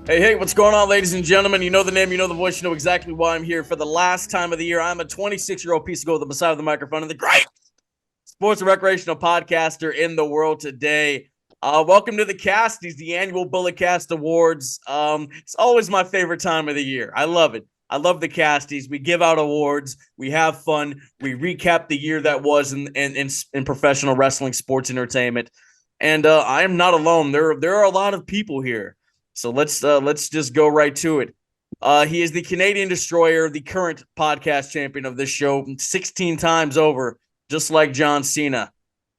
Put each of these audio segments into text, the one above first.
Hey, what's going on, ladies and gentlemen? You know the name, you know the voice, you know exactly why I'm here. For the last time of the year, I'm a 26-year-old piece of gold at the side of the microphone and the great sports and recreational podcaster in the world today. Welcome to the Casties, the annual Bullet Cast Awards. It's always my favorite time of the year. I love it. I love the Casties. We give out awards. We have fun. We recap the year that was in professional wrestling sports entertainment. And I am not alone. There are a lot of people here. So let's just go right to it. He is the Canadian Destroyer, the current podcast champion of this show, 16 times over, just like John Cena.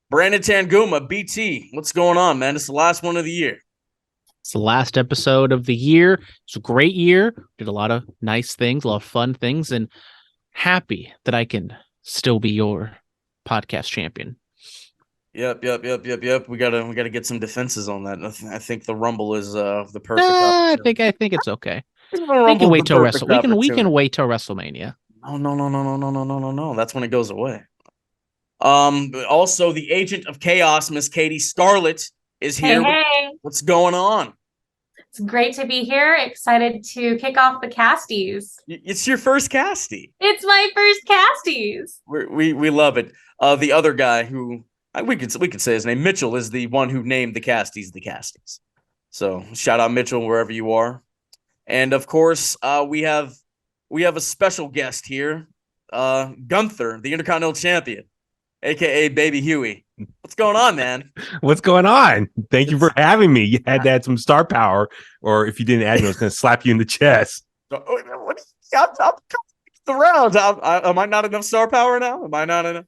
Brandon Tanguma, BT, what's going on, man? It's the last one of the year. It's the last episode of the year. It's a great year. Did a lot of nice things, a lot of fun things, and happy that I can still be your podcast champion. Yep. We gotta get some defenses on that. I think the Rumble is the perfect. I think it's okay. We can wait till We can wait till WrestleMania. No. That's when it goes away. Also, the agent of chaos, Miss Katie Scarlett, is here. Hey. What's going on? It's great to be here. Excited to kick off the Casties. It's your first Castie. It's my first Casties. We love it. The other guy who we could say his name, Mitchell, is the one who named the Casties the Casties. So shout out Mitchell wherever you are. And of course, we have a special guest here, Gunther, the Intercontinental Champion, aka Baby Huey. What's going on, man? What's going on? Thank you for having me. You had to add some star power, or if you didn't add it, I was going to slap you in the chest. I'm around. Am I not enough star power now? Am I not enough?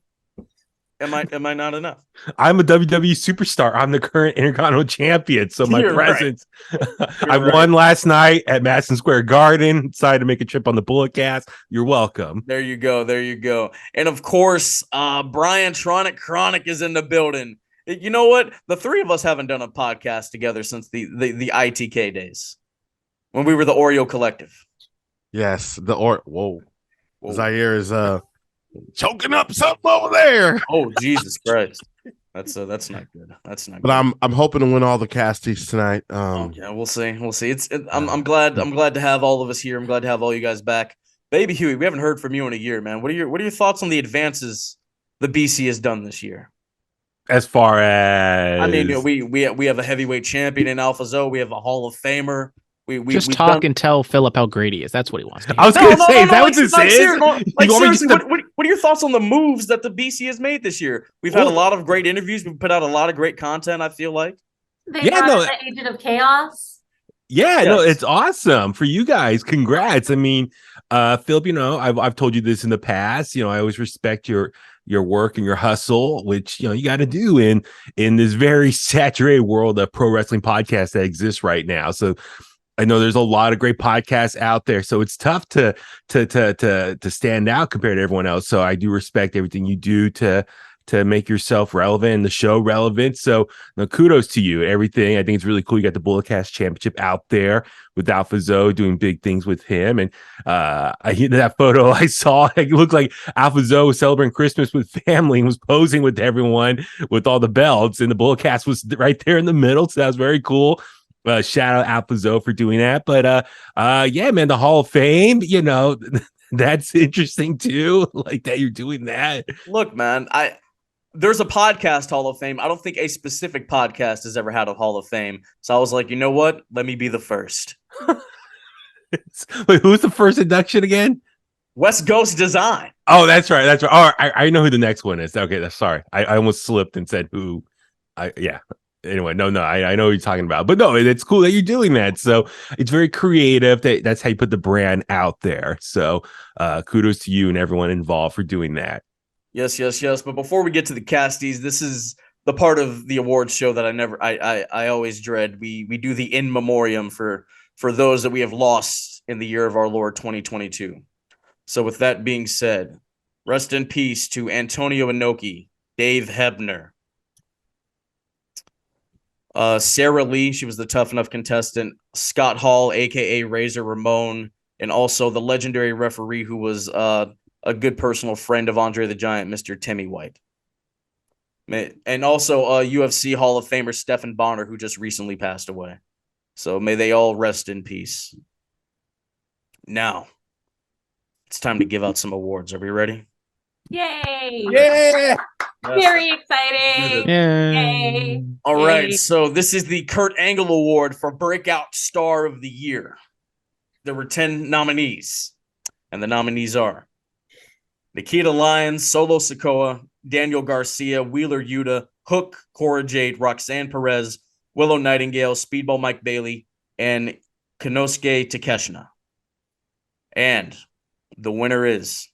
Am I not enough? I'm a WWE superstar. I'm the current Intercontinental Champion. So my presence, right. I won last night at Madison Square Garden. Decided to make a trip on the Bullet Cast. You're welcome. There you go. And of course, Brian Tronic Chronic is in the building. You know what? The three of us haven't done a podcast together since the ITK days when we were the Oreo Collective. Yes, Whoa. Zaire is choking up something over there. Oh, Jesus Christ. That's not good. That's not but good. I'm hoping to win all the Casties tonight. Yeah, we'll see. I'm glad to have all of us here. I'm glad to have all you guys back. Baby Huey, we haven't heard from you in a year, man. What are your thoughts on the advances the BC has done this year? As far as I mean, we have a heavyweight champion in Alpha Zoe. We have a Hall of Famer. We talk and tell Phillip how great he is. That's what he wants to hear. I was going to say, is that what this is? Seriously, what are your thoughts on the moves that the BC has made this year? We've had a lot of great interviews. We've put out a lot of great content, I feel like. The agent of chaos. Yeah, yes. No, it's awesome for you guys. Congrats. I mean, Phillip, I've told you this in the past. I always respect your work and your hustle, which you got to do in this very saturated world of pro wrestling podcasts that exists right now. So I know there's a lot of great podcasts out there, so it's tough to stand out compared to everyone else. So I do respect everything you do to make yourself relevant and the show relevant. So kudos to you. Everything. I think it's really cool. You got the Bullet Cast Championship out there with Alpha Zoe doing big things with him. And that photo I saw, it looked like Alpha Zoe was celebrating Christmas with family and was posing with everyone with all the belts. And the Bullet Cast was right there in the middle. So that was very cool. Shout out Alpha Zoe for doing that. But yeah, man, the Hall of Fame, that's interesting too. Like that you're doing that. Look, man, there's a podcast Hall of Fame. I don't think a specific podcast has ever had a Hall of Fame. So I was like, you know what? Let me be the first. Wait, who's the first induction again? West Coast Design. Oh, that's right. Oh, I know who the next one is. Okay, sorry. I almost slipped and said who. Yeah. Anyway, no, I know what you're talking about, but no, it's cool that you're doing that. So it's very creative. That's how you put the brand out there. So kudos to you and everyone involved for doing that. Yes. But before we get to the Casties, this is the part of the awards show that I always dread. We do the in memoriam for those that we have lost in the year of our Lord 2022. So with that being said, rest in peace to Antonio Inoki, Dave Hebner, Sarah Lee, she was the Tough Enough contestant, Scott Hall, a.k.a. Razor Ramon, and also the legendary referee who was a good personal friend of Andre the Giant, Mr. Timmy White. And also UFC Hall of Famer Stephan Bonner, who just recently passed away. So may they all rest in peace. Now, it's time to give out some awards. Are we ready? Yay! Yeah. Very exciting. Yay. All right. Yay. So this is the Kurt Angle Award for Breakout Star of the Year. There were 10 nominees, and the nominees are Nikita Lyons, Solo Sikoa, Daniel Garcia, Wheeler Yuta, Hook, Cora Jade, Roxanne Perez, Willow Nightingale, Speedball Mike Bailey, and Konosuke Takeshita. And the winner is,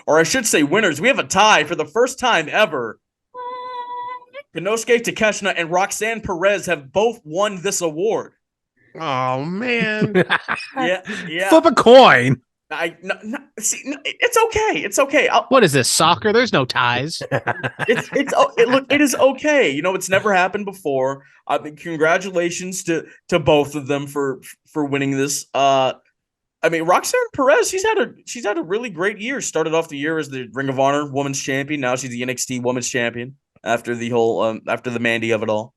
or I should say winners, we have a tie for the first time ever. Konosuke Takeshita and Roxanne Perez have both won this award. Oh man. Yeah. Flip a coin. It's okay. It's okay. What is this, soccer? There's no ties. It is okay. You know, it's never happened before. Congratulations to both of them for winning this. I mean, Roxanne Perez, she's had a really great year. Started off the year as the Ring of Honor Women's Champion. Now she's the NXT Women's Champion after the whole after the Mandy of it all.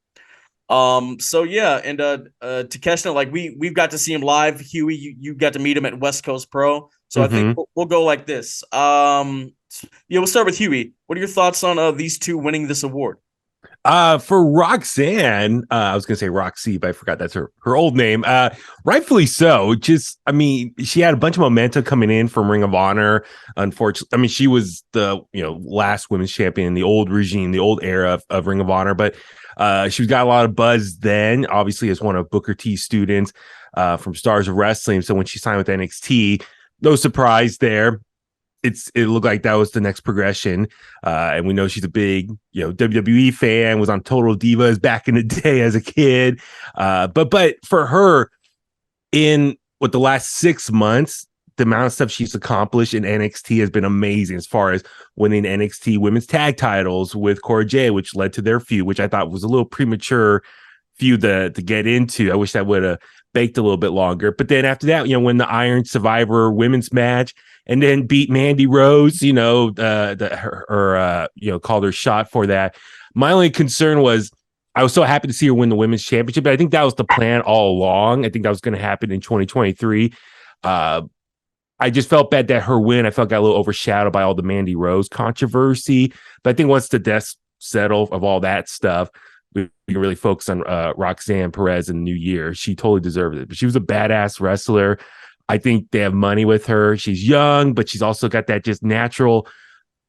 So yeah, and Takeshita, like we've got to see him live. Huey, you got to meet him at West Coast Pro. So I think we'll go like this. We'll start with Huey. What are your thoughts on these two winning this award? For Roxanne, I was gonna say Roxy, but I forgot that's her old name. Rightfully so. Just, I mean, she had a bunch of momentum coming in from Ring of Honor. Unfortunately, I mean, she was the last women's champion in the old regime, the old era of Ring of Honor, but she's got a lot of buzz then, obviously, as one of Booker T's students from Stars of Wrestling. So when she signed with NXT, no surprise there. It looked like that was the next progression. And we know she's a big, WWE fan, was on Total Divas back in the day as a kid. But for her, in the last 6 months, the amount of stuff she's accomplished in NXT has been amazing, as far as winning NXT women's tag titles with Cora Jade, which led to their feud, which I thought was a little premature feud to get into. I wish that would have baked a little bit longer. But then after that, when the Iron Survivor women's match, and then beat Mandy Rose, called her shot for that. My only concern was I was so happy to see her win the women's championship, but I think that was the plan all along. I think that was going to happen in 2023. I just felt bad that her win, I felt, got a little overshadowed by all the Mandy Rose controversy. But I think once the dust settle of all that stuff, we can really focus on Roxanne Perez in the new year. She totally deserved it. But she was a badass wrestler. I think they have money with her. She's young, but she's also got that just natural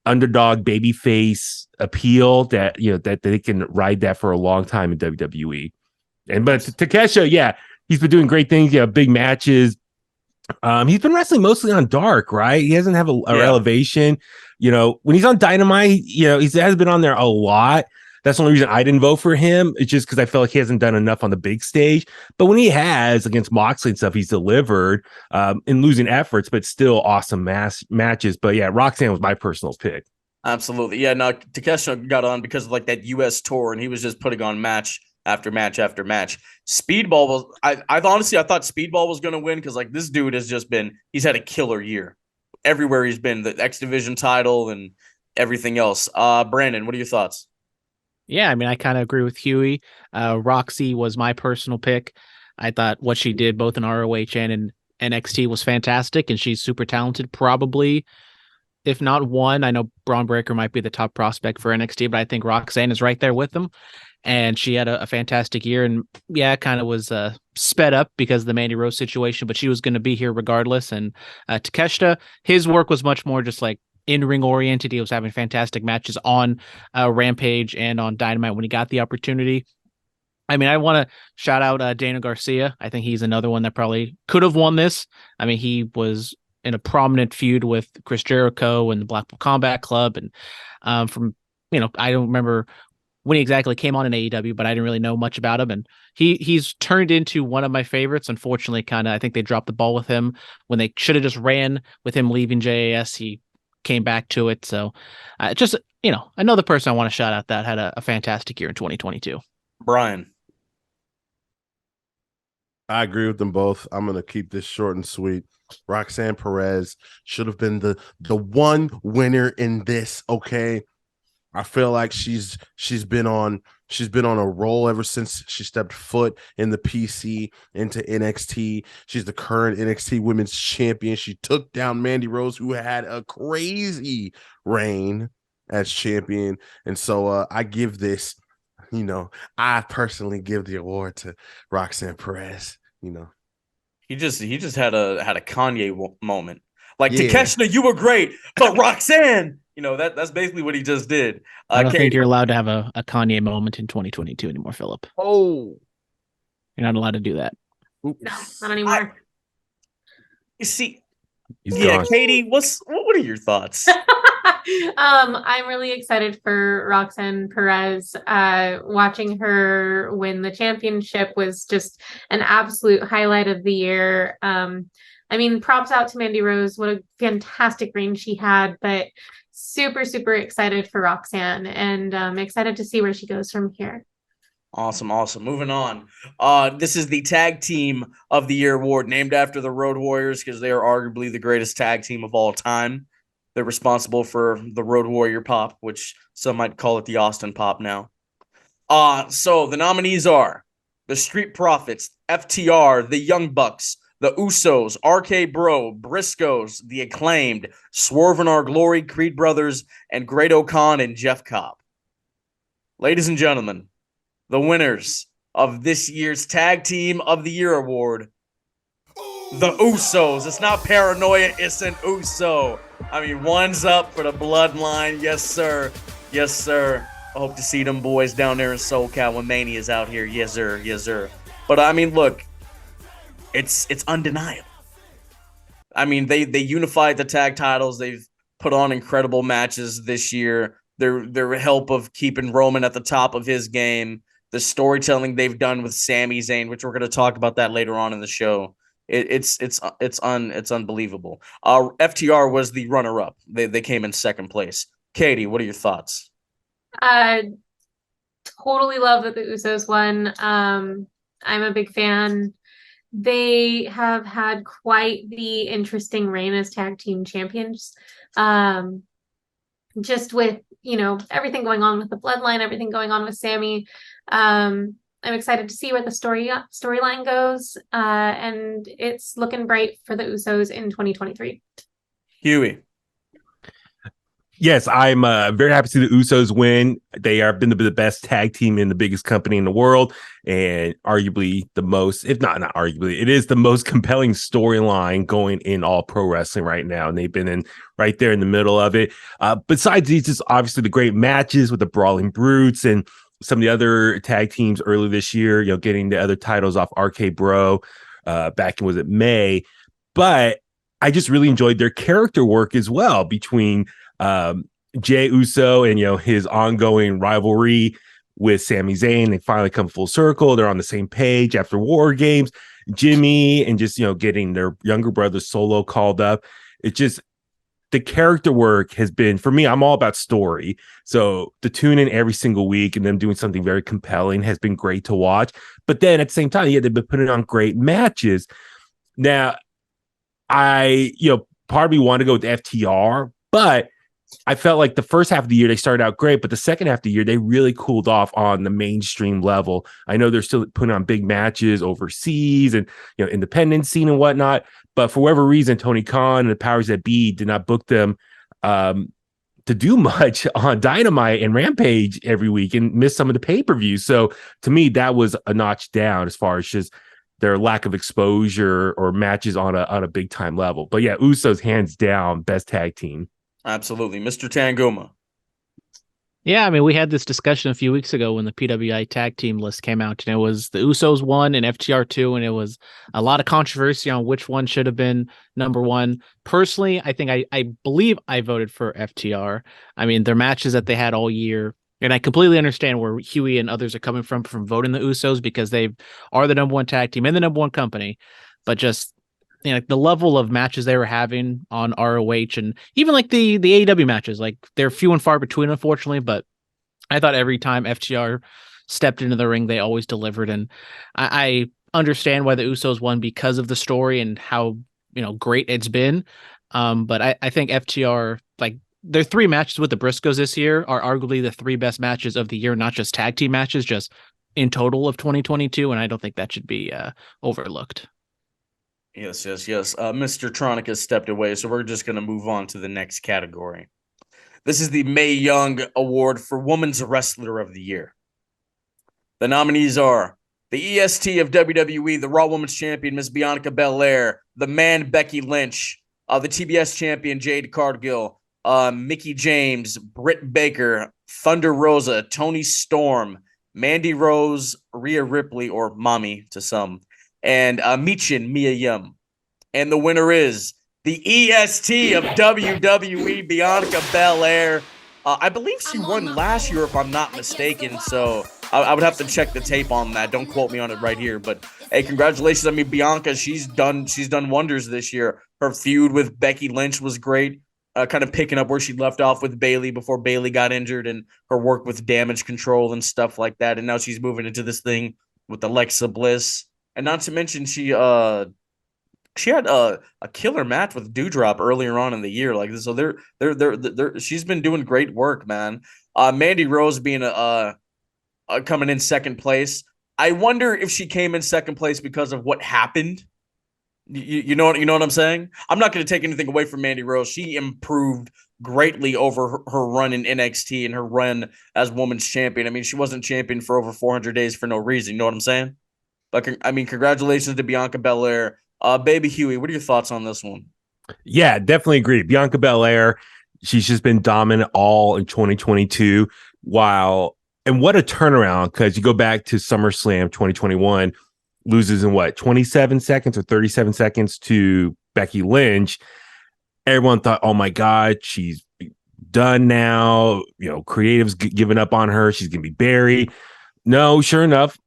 underdog baby face appeal that that they can ride that for a long time in WWE. But Takeshita, yeah, he's been doing great things. Yeah, big matches. He's been wrestling mostly on Dark, right? He doesn't have a elevation. When he's on Dynamite, he has been on there a lot. That's the only reason I didn't vote for him. It's just because I felt like he hasn't done enough on the big stage. But when he has, against Moxley and stuff, he's delivered in losing efforts, but still awesome matches. But yeah, Roxanne was my personal pick. Absolutely. Yeah, no, Takeshita got on because of like that US tour, and he was just putting on match after match after match. Speedball was, I honestly thought Speedball was going to win because like this dude has just been, he's had a killer year everywhere he's been, the X Division title and everything else. Brandon, what are your thoughts? Yeah, I mean, I kind of agree with Huey. Roxy was my personal pick. I thought what she did both in ROH and in NXT was fantastic, and she's super talented. Probably, if not one, I know Braun Breaker might be the top prospect for NXT, but I think Roxanne is right there with them. And she had a fantastic year, and yeah, kind of was sped up because of the Mandy Rose situation, but she was going to be here regardless. And Takeshita, his work was much more just like in-ring oriented. He was having fantastic matches on Rampage and on Dynamite when he got the opportunity. I mean, I want to shout out Daniel Garcia. I think he's another one that probably could have won this. I mean, he was in a prominent feud with Chris Jericho and the Blackpool Combat Club. And from, I don't remember when he exactly came on in AEW, but I didn't really know much about him. And he's turned into one of my favorites. Unfortunately, I think they dropped the ball with him when they should have just ran with him leaving JAS. He came back to it. So just, another person I want to shout out that had a fantastic year in 2022. Brian. I agree with them both. I'm going to keep this short and sweet. Roxanne Perez should have been the one winner in this. Okay. I feel like she's been on a roll ever since she stepped foot in the PC into NXT. She's the current NXT Women's Champion. She took down Mandy Rose, who had a crazy reign as champion. And so I give this, I personally give the award to Roxanne Perez. He just had a Kanye moment. Like, Yeah. Takeshita, you were great, but Roxanne, that's basically what he just did. I don't think Katie, you're allowed to have a Kanye moment in 2022 anymore, Phillip. Oh, You're not allowed to do that. No, not anymore. you see, He's yeah, gone. Katie, what are your thoughts? I'm really excited for Roxanne Perez. Watching her win the championship was just an absolute highlight of the year. I mean, props out to Mandy Rose. What a fantastic reign she had, but super, super excited for Roxanne, and excited to see where she goes from here. Awesome. Moving on. This is the Tag Team of the Year award, named after the Road Warriors because they are arguably the greatest tag team of all time. They're responsible for the Road Warrior pop, which some might call it the Austin pop now. So the nominees are the Street Profits, FTR, the Young Bucks, the Usos, RK Bro, Briscoes, the Acclaimed, Swerve in Our Glory, Creed Brothers, and Great O'Khan and Jeff Cobb. Ladies and gentlemen, the winners of this year's Tag Team of the Year award, the Usos. It's not Paranoia, it's an Uso. I mean, one's up for the bloodline. Yes, sir. Yes, sir. I hope to see them boys down there in SoCal when Mania's out here. Yes, sir. Yes, sir. But I mean, look, it's undeniable. I mean, they unified the tag titles. They've put on incredible matches this year. Their help of keeping Roman at the top of his game. The storytelling they've done with Sami Zayn, which we're going to talk about that later on in the show. It's unbelievable. FTR was the runner-up. They came in second place. Katie, what are your thoughts? Totally love that the Usos won. I'm a big fan. They have had quite the interesting reign as tag team champions. Just with, everything going on with the bloodline, everything going on with Sami. I'm excited to see where the storyline goes. And it's looking bright for the Usos in 2023. Huey. Yes, I'm very happy to see the Usos win. They have been the best tag team in the biggest company in the world, and arguably the most, if not arguably, it is the most compelling storyline going in all pro wrestling right now. And they've been right there in the middle of it. Besides these, just obviously the great matches with the Brawling Brutes and some of the other tag teams early this year, getting the other titles off RK Bro back in, was it May? But I just really enjoyed their character work as well between Jey Uso and his ongoing rivalry with Sami Zayn. They finally come full circle. They're on the same page after War Games. Jimmy and just getting their younger brother Solo called up. It's just the character work has been, for me, I'm all about story. So to tune in every single week and them doing something very compelling has been great to watch. But then at the same time, they've been putting on great matches. Now, part of me wanted to go with FTR, but I felt like the first half of the year they started out great, but the second half of the year they really cooled off on the mainstream level. I know they're still putting on big matches overseas and independent scene and whatnot, but for whatever reason, Tony Khan and the powers that be did not book them to do much on Dynamite and Rampage every week and miss some of the pay-per-views. So to me, that was a notch down as far as just their lack of exposure or matches on a big time level. But yeah, Usos hands down best tag team. Absolutely. Mr. Tanguma. Yeah, I mean, we had this discussion a few weeks ago when the PWI tag team list came out, and it was the Usos 1 and FTR 2, and it was a lot of controversy on which one should have been number 1. Personally, I think I believe I voted for FTR. I mean, their matches that they had all year, and I completely understand where Huey and others are coming from voting the Usos because they are the number 1 tag team and the number 1 company, but just the level of matches they were having on ROH and even like the AEW matches, like they're few and far between, unfortunately. But I thought every time FTR stepped into the ring, they always delivered. And I understand why the Usos won because of the story and how, great it's been. But I think FTR, like their 3 matches with the Briscoes this year are arguably the 3 best matches of the year, not just tag team matches, just in total of 2022. And I don't think that should be overlooked. Yes. Mr. Tronic has stepped away, so we're just going to move on to the next category. This is the Mae Young Award for Women's Wrestler of the Year. The nominees are the EST of WWE, the Raw Women's Champion, Miss Bianca Belair, the Man, Becky Lynch, the TBS Champion, Jade Cargill, Mickie James, Britt Baker, Thunder Rosa, Toni Storm, Mandy Rose, Rhea Ripley, or Mommy to some, and Michin, Mia Yim. And the winner is the EST of WWE, Bianca Belair. I believe she won last year, if I'm not mistaken, so I would have to check the tape on that. Don't quote me on it right here, but hey, congratulations. I mean, Bianca, she's done wonders this year. Her feud with Becky Lynch was great, kind of picking up where she left off with Bayley before Bayley got injured, and her work with Damage Control and stuff like that. And now she's moving into this thing with Alexa Bliss, and not to mention she had a killer match with Doudrop earlier on in the year. Like, so they're she's been doing great work, man. Mandy Rose being coming in second place. I wonder if she came in second place because of what happened. You know what I'm saying? I'm not going to take anything away from Mandy Rose. She improved greatly over her run in NXT and her run as women's champion. I mean, she wasn't champion for over 400 days for no reason. You know what I'm saying? But I mean, congratulations to Bianca Belair. Baby Huey, what are your thoughts on this one? Yeah, definitely agree. Bianca Belair, she's just been dominant all in 2022. And what a turnaround, because you go back to SummerSlam 2021, loses in 27 seconds or 37 seconds to Becky Lynch. Everyone thought, oh my God, she's done now. Creative's giving up on her. She's going to be buried. No, sure enough,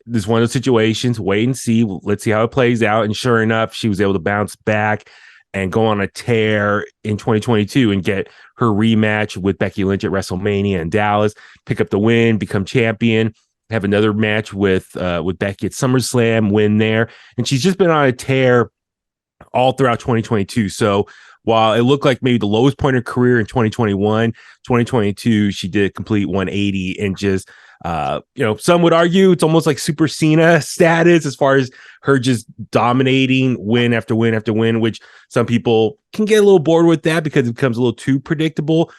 this is one of those situations. Wait and see. Let's see how it plays out. And sure enough, she was able to bounce back and go on a tear in 2022 and get her rematch with Becky Lynch at WrestleMania in Dallas, pick up the win, become champion, have another match with Becky at SummerSlam, win there. And she's just been on a tear all throughout 2022. So while it looked like maybe the lowest point of her career in 2021, 2022, she did a complete 180 and just, some would argue it's almost like Super Cena status as far as her just dominating win after win after win, which some people can get a little bored with that because it becomes a little too predictable.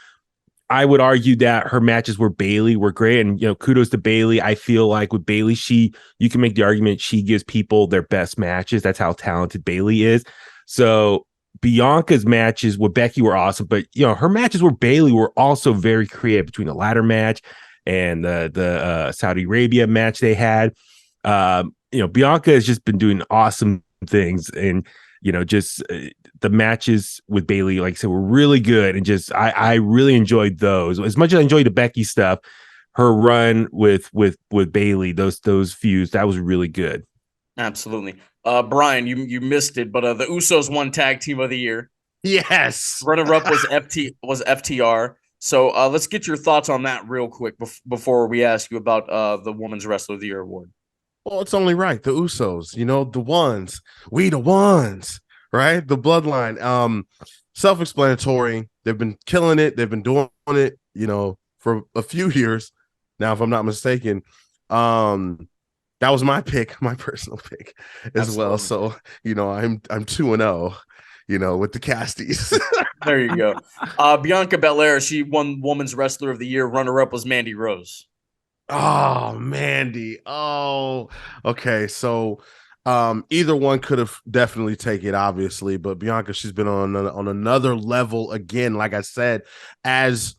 I would argue that her matches with Bayley were great, and kudos to Bayley. I feel like with Bayley, you can make the argument she gives people their best matches. That's how talented Bayley is. So Bianca's matches with Becky were awesome, but her matches with Bayley were also very creative between the ladder match and the Saudi Arabia match they had. Bianca has just been doing awesome things, and the matches with Bayley, like I said, were really good, and just I really enjoyed those as much as I enjoyed the Becky stuff. Her run with Bayley, those feuds, that was really good. Absolutely. Brian, you missed it, but the Usos won Tag Team of the Year. Yes. Runner-up was FTR. So let's get your thoughts on that real quick before we ask you about the Women's Wrestler of the Year award. Well, it's only right. The Usos, the ones. We the ones, right? The bloodline. Self-explanatory. They've been killing it. They've been doing it, for a few years now, if I'm not mistaken. That was my pick, my personal pick as well. So, I'm 2-0, with the Casties. There you go. Bianca Belair, she won Women's Wrestler of the Year. Runner-up was Mandy Rose. Oh, Mandy. Oh, okay. So either one could have definitely taken it, obviously, but Bianca, she's been on another level again. Like I said, as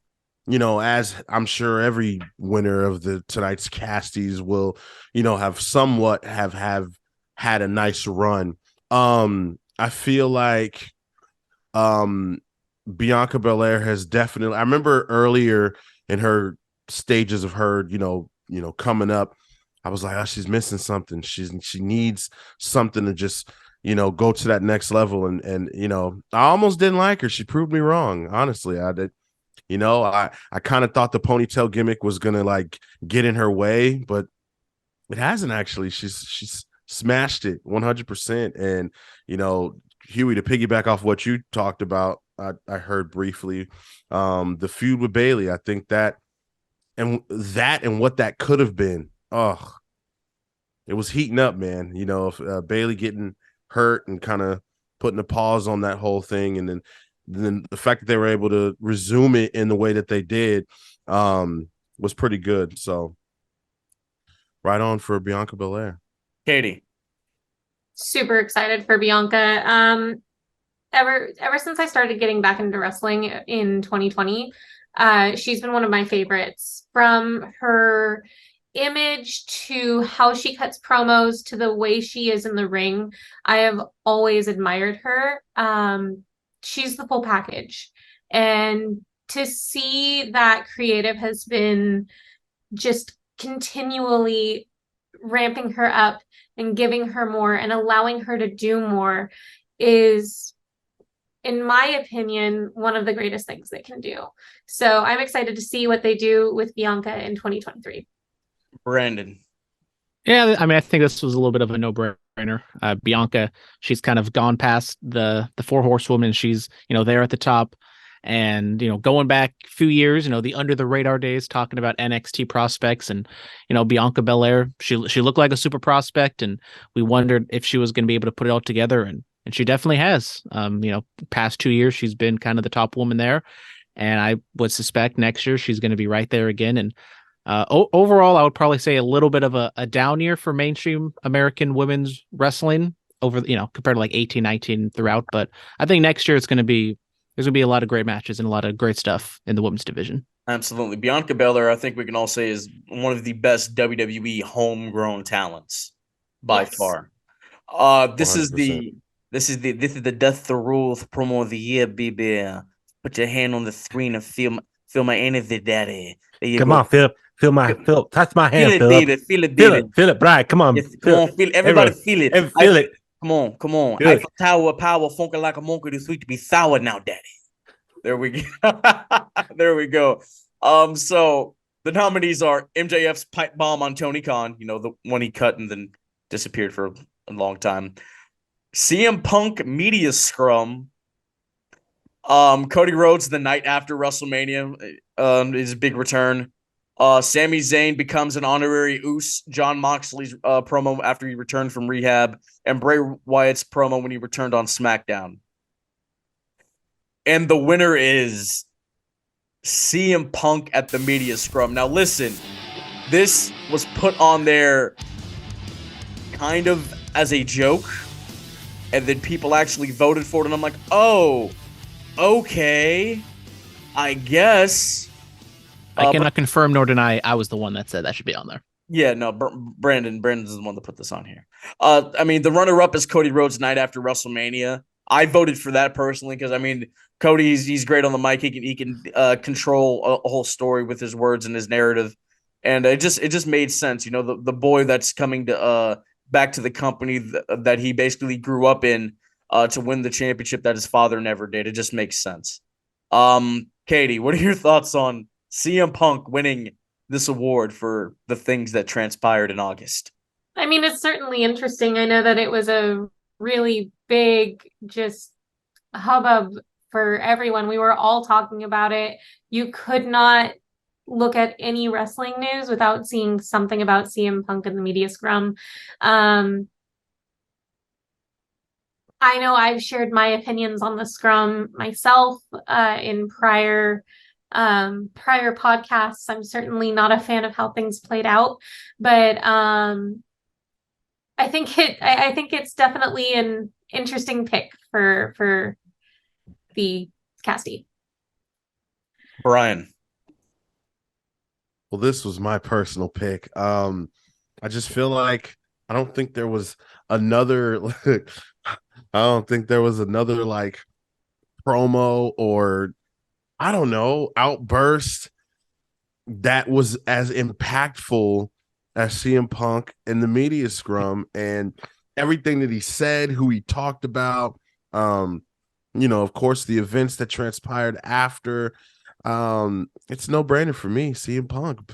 I'm sure every winner of tonight's Casties will, have had a nice run. I feel like Bianca Belair has definitely, I remember earlier in her stages of her, coming up, I was like, oh, she's missing something. She needs something to just, go to that next level. And I almost didn't like her. She proved me wrong. Honestly, I did. I kind of thought the ponytail gimmick was going to get in her way, but it hasn't actually. She's smashed it 100%. And, Huey, to piggyback off what you talked about, I heard briefly the feud with Bailey. I think that and what that could have been. Oh, it was heating up, man. You know, if Bailey getting hurt and kind of putting a pause on that whole thing, and then the fact that they were able to resume it in the way that they did was pretty good. So, right on for Bianca Belair. Katie. Super excited for Bianca. Ever since I started getting back into wrestling in 2020, she's been one of my favorites. From her image to how she cuts promos to the way she is in the ring, I have always admired her. She's the full package. And to see that creative has been just continually ramping her up and giving her more and allowing her to do more is, in my opinion, one of the greatest things they can do. So I'm excited to see what they do with Bianca in 2023. Brandon. Yeah, I mean, I think this was a little bit of a no-brainer. Bianca, she's kind of gone past the four horsewomen. She's, there at the top. And, going back a few years, the under the radar days, talking about NXT prospects and, Bianca Belair, she looked like a super prospect, and we wondered if she was going to be able to put it all together. And she definitely has. Past 2 years, she's been kind of the top woman there. And I would suspect next year she's going to be right there again. And overall, I would probably say a little bit of a down year for mainstream American women's wrestling over, compared to like 18, 19 throughout. But I think next year there's going to be a lot of great matches and a lot of great stuff in the women's division. Absolutely. Bianca Belair, I think we can all say, is one of the best WWE homegrown talents by far. This is the Death the Rules promo of the year, baby. Put your hand on the screen and feel my energy, daddy. Come on, Phillip. Phillip. Touch my hand, Feel it, baby. Feel it, baby. Phillip, Brian, come on. Yes, come on, feel it. Everybody feel it. Feel it. Come on. Feel Eiffel Tower power, funky like a monkey, too sweet to be sour now, daddy. There we go. There we go. So the nominees are MJF's pipe bomb on Tony Khan, the one he cut and then disappeared for a long time. CM Punk media scrum. Cody Rhodes the night after WrestleMania, his big return. Sami Zayn becomes an honorary Uso. John Moxley's promo after he returned from rehab, and Bray Wyatt's promo when he returned on SmackDown. And the winner is CM Punk at the media scrum. Now listen, this was put on there kind of as a joke, and then people actually voted for it, and I'm like, oh, okay, I guess. I cannot confirm nor deny I was the one that said that should be on there. Yeah, no, Brandon's the one that put this on here. I mean, the runner-up is Cody Rhodes night after WrestleMania. I voted for that personally because, I mean, Cody, he's great on the mic. He can control a whole story with his words and his narrative, and it just made sense. The boy that's coming to back to the company that he basically grew up in to win the championship that his father never did. It just makes sense. Katie, what are your thoughts on CM Punk winning this award for the things that transpired in August? I mean, it's certainly interesting. I know that it was a really big just hubbub for everyone. We were all talking about it. You could not look at any wrestling news without seeing something about CM Punk in the media scrum. I know I've shared my opinions on the scrum myself in prior podcasts. I'm certainly not a fan of how things played out, but I think it's definitely an interesting pick for the Casties. Brian. Well, this was my personal pick. I just feel like I don't think there was another like promo or I don't know, outburst that was as impactful as CM Punk in the media scrum, and everything that he said, who he talked about, of course, the events that transpired after. It's no brainer for me. CM Punk.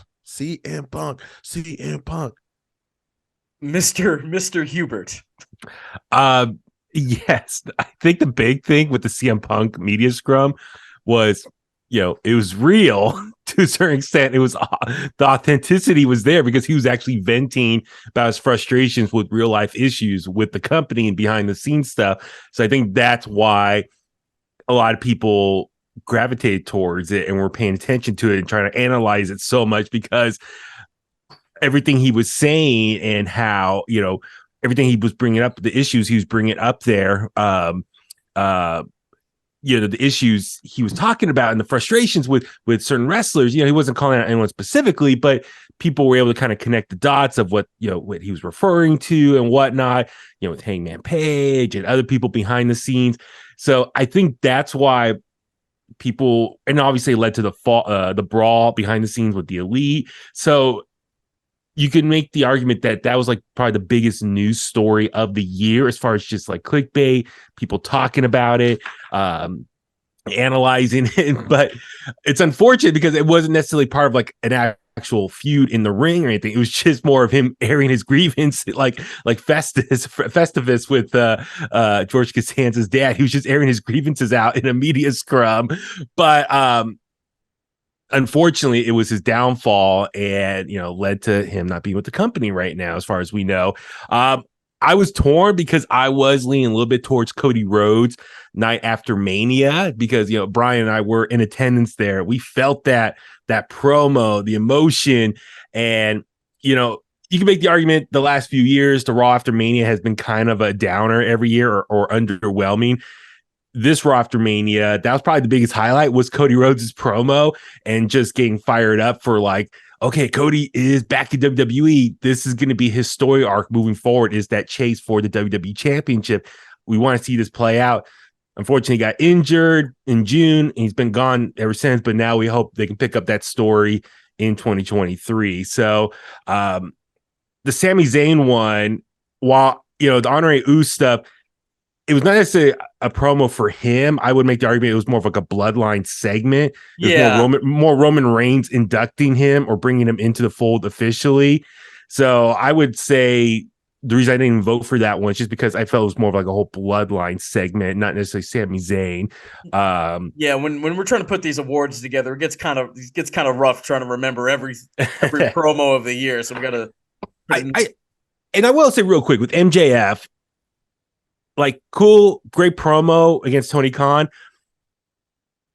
Mr. Hubert. Yes, I think the big thing with the CM Punk media scrum was, it was real to a certain extent. It was the authenticity was there because he was actually venting about his frustrations with real life issues with the company and behind the scenes stuff. So I think that's why a lot of people gravitated towards it and were paying attention to it and trying to analyze it so much because everything he was saying and how, everything he was bringing up, the issues he was bringing up there, the issues he was talking about and the frustrations with certain wrestlers, he wasn't calling out anyone specifically, but people were able to kind of connect the dots of what he was referring to and whatnot, with Hangman Page and other people behind the scenes. So I think that's why people, and obviously it led to the brawl behind the scenes with the Elite. So you can make the argument that was like probably the biggest news story of the year as far as just like clickbait, people talking about it, analyzing it. But it's unfortunate because it wasn't necessarily part of like an actual feud in the ring or anything. It was just more of him airing his grievance, like Festivus with George Costanza's dad. He was just airing his grievances out in a media scrum. But unfortunately, it was his downfall and, led to him not being with the company right now, as far as we know. I was torn because I was leaning a little bit towards Cody Rhodes night after Mania because, Brian and I were in attendance there. We felt that promo, the emotion, and, you can make the argument the last few years, the Raw after Mania has been kind of a downer every year or underwhelming. This Raw after Mania, that was probably the biggest highlight was Cody Rhodes' promo and just getting fired up for like, okay, Cody is back to WWE. This is going to be his story arc moving forward, is that chase for the WWE Championship. We want to see this play out. Unfortunately, he got injured in June and he's been gone ever since, but now we hope they can pick up that story in 2023. So the Sami Zayn one, while, the Honoré Uce stuff, it was not necessarily a promo for him. I would make the argument it was more of like a bloodline segment. More Roman Reigns inducting him or bringing him into the fold officially. So I would say the reason I didn't vote for that one is just because I felt it was more of like a whole bloodline segment, not necessarily Sami Zayn. When we're trying to put these awards together, it gets kind of rough trying to remember every promo of the year. So we got to. And I will say real quick with MJF. Like, cool, great promo against Tony Khan.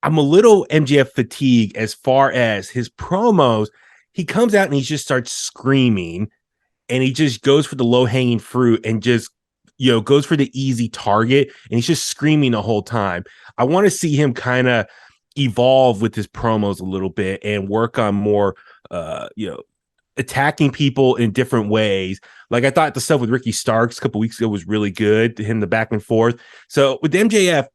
I'm a little MJF fatigued as far as his promos. He comes out and he just starts screaming and he just goes for the low-hanging fruit and just, goes for the easy target. And he's just screaming the whole time. I want to see him kind of evolve with his promos a little bit and work on more, attacking people in different ways. Like I thought the stuff with Ricky Starks a couple weeks ago was really good, him the back and forth. So with MJF,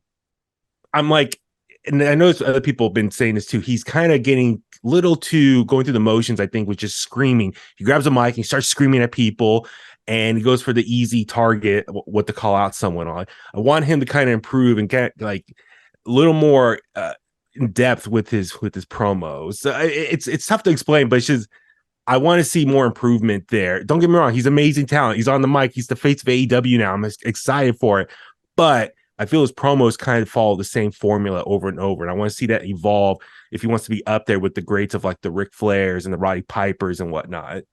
I'm like, and I know other people have been saying this too, he's kind of getting little too going through the motions, I think, with just screaming. He grabs a mic and he starts screaming at people and he goes for the easy target, what to call out someone on. I want him to kind of improve and get like a little more in depth with his promos. So it's tough to explain, but it's just, I want to see more improvement there. Don't get me wrong. He's amazing talent. He's on the mic. He's the face of AEW now. I'm excited for it. But I feel his promos kind of follow the same formula over and over. And I want to see that evolve if he wants to be up there with the greats of like the Ric Flairs and the Roddy Pipers and whatnot.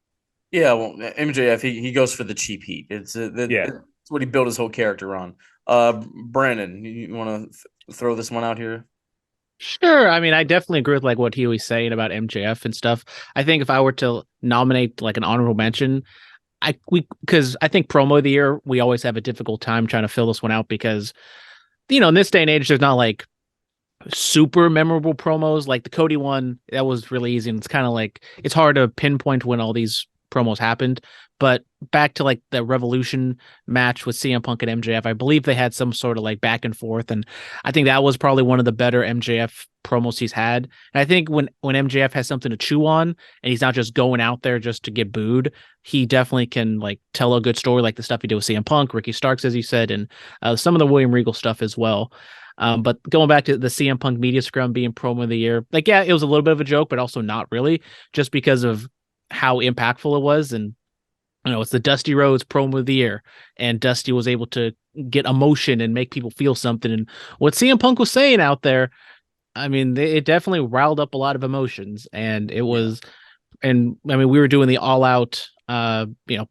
Yeah, well, MJF, he goes for the cheap heat. It's what he built his whole character on. Brandon, you want to throw this one out here? Sure. I mean, I definitely agree with like what he was saying about MJF and stuff. I think if I were to nominate like an honorable mention, because I think promo of the year, we always have a difficult time trying to fill this one out because, in this day and age, there's not like super memorable promos. Like the Cody one, that was really easy. And it's kind of like, it's hard to pinpoint when all these promos happened. But back to like the Revolution match with CM Punk and MJF, I believe they had some sort of like back and forth. And I think that was probably one of the better MJF promos he's had. And I think when MJF has something to chew on and he's not just going out there just to get booed, he definitely can like tell a good story, like the stuff he did with CM Punk, Ricky Starks, as you said, and some of the William Regal stuff as well. But going back to the CM Punk media scrum being promo of the year, like, yeah, it was a little bit of a joke, but also not really, just because of how impactful it was. And it's the Dusty Rhodes promo of the year, and Dusty was able to get emotion and make people feel something. And what CM Punk was saying out there, I mean, it definitely riled up a lot of emotions, and it was, and I mean, we were doing the All Out,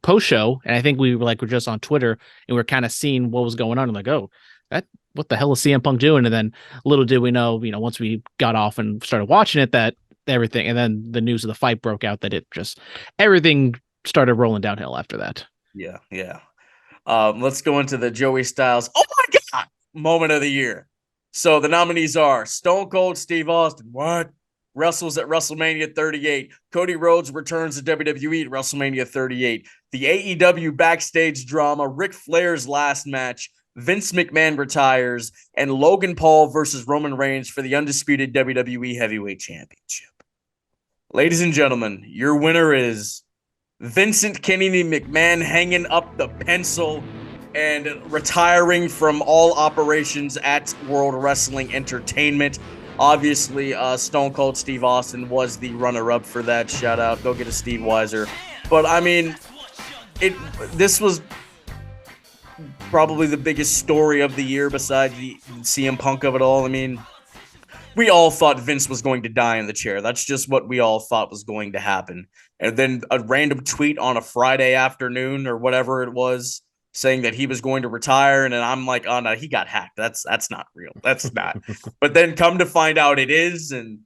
post show, and I think we were just on Twitter, and we were kind of seeing what was going on, and like, oh, what the hell is CM Punk doing? And then little did we know, once we got off and started watching it, that everything, and then the news of the fight broke out, that everything started rolling downhill after that. Yeah. Let's go into the Joey Styles, oh my God, moment of the year. So the nominees are Stone Cold Steve Austin, wrestles at WrestleMania 38. Cody Rhodes returns to WWE at WrestleMania 38. The AEW backstage drama, Ric Flair's last match, Vince McMahon retires, and Logan Paul versus Roman Reigns for the undisputed WWE Heavyweight Championship. Ladies and gentlemen, your winner is Vincent Kennedy McMahon, hanging up the pencil and retiring from all operations at World Wrestling Entertainment. Obviously, Stone Cold Steve Austin was the runner-up for that. Shout out, go get a Steve Weiser. But I mean, this was probably the biggest story of the year besides the CM Punk of it all. I mean, we all thought Vince was going to die in the chair. That's just what we all thought was going to happen. And then a random tweet on a Friday afternoon or whatever it was, saying that he was going to retire, and then I'm like, oh no, he got hacked. That's not real. That's not. But then come to find out it is, and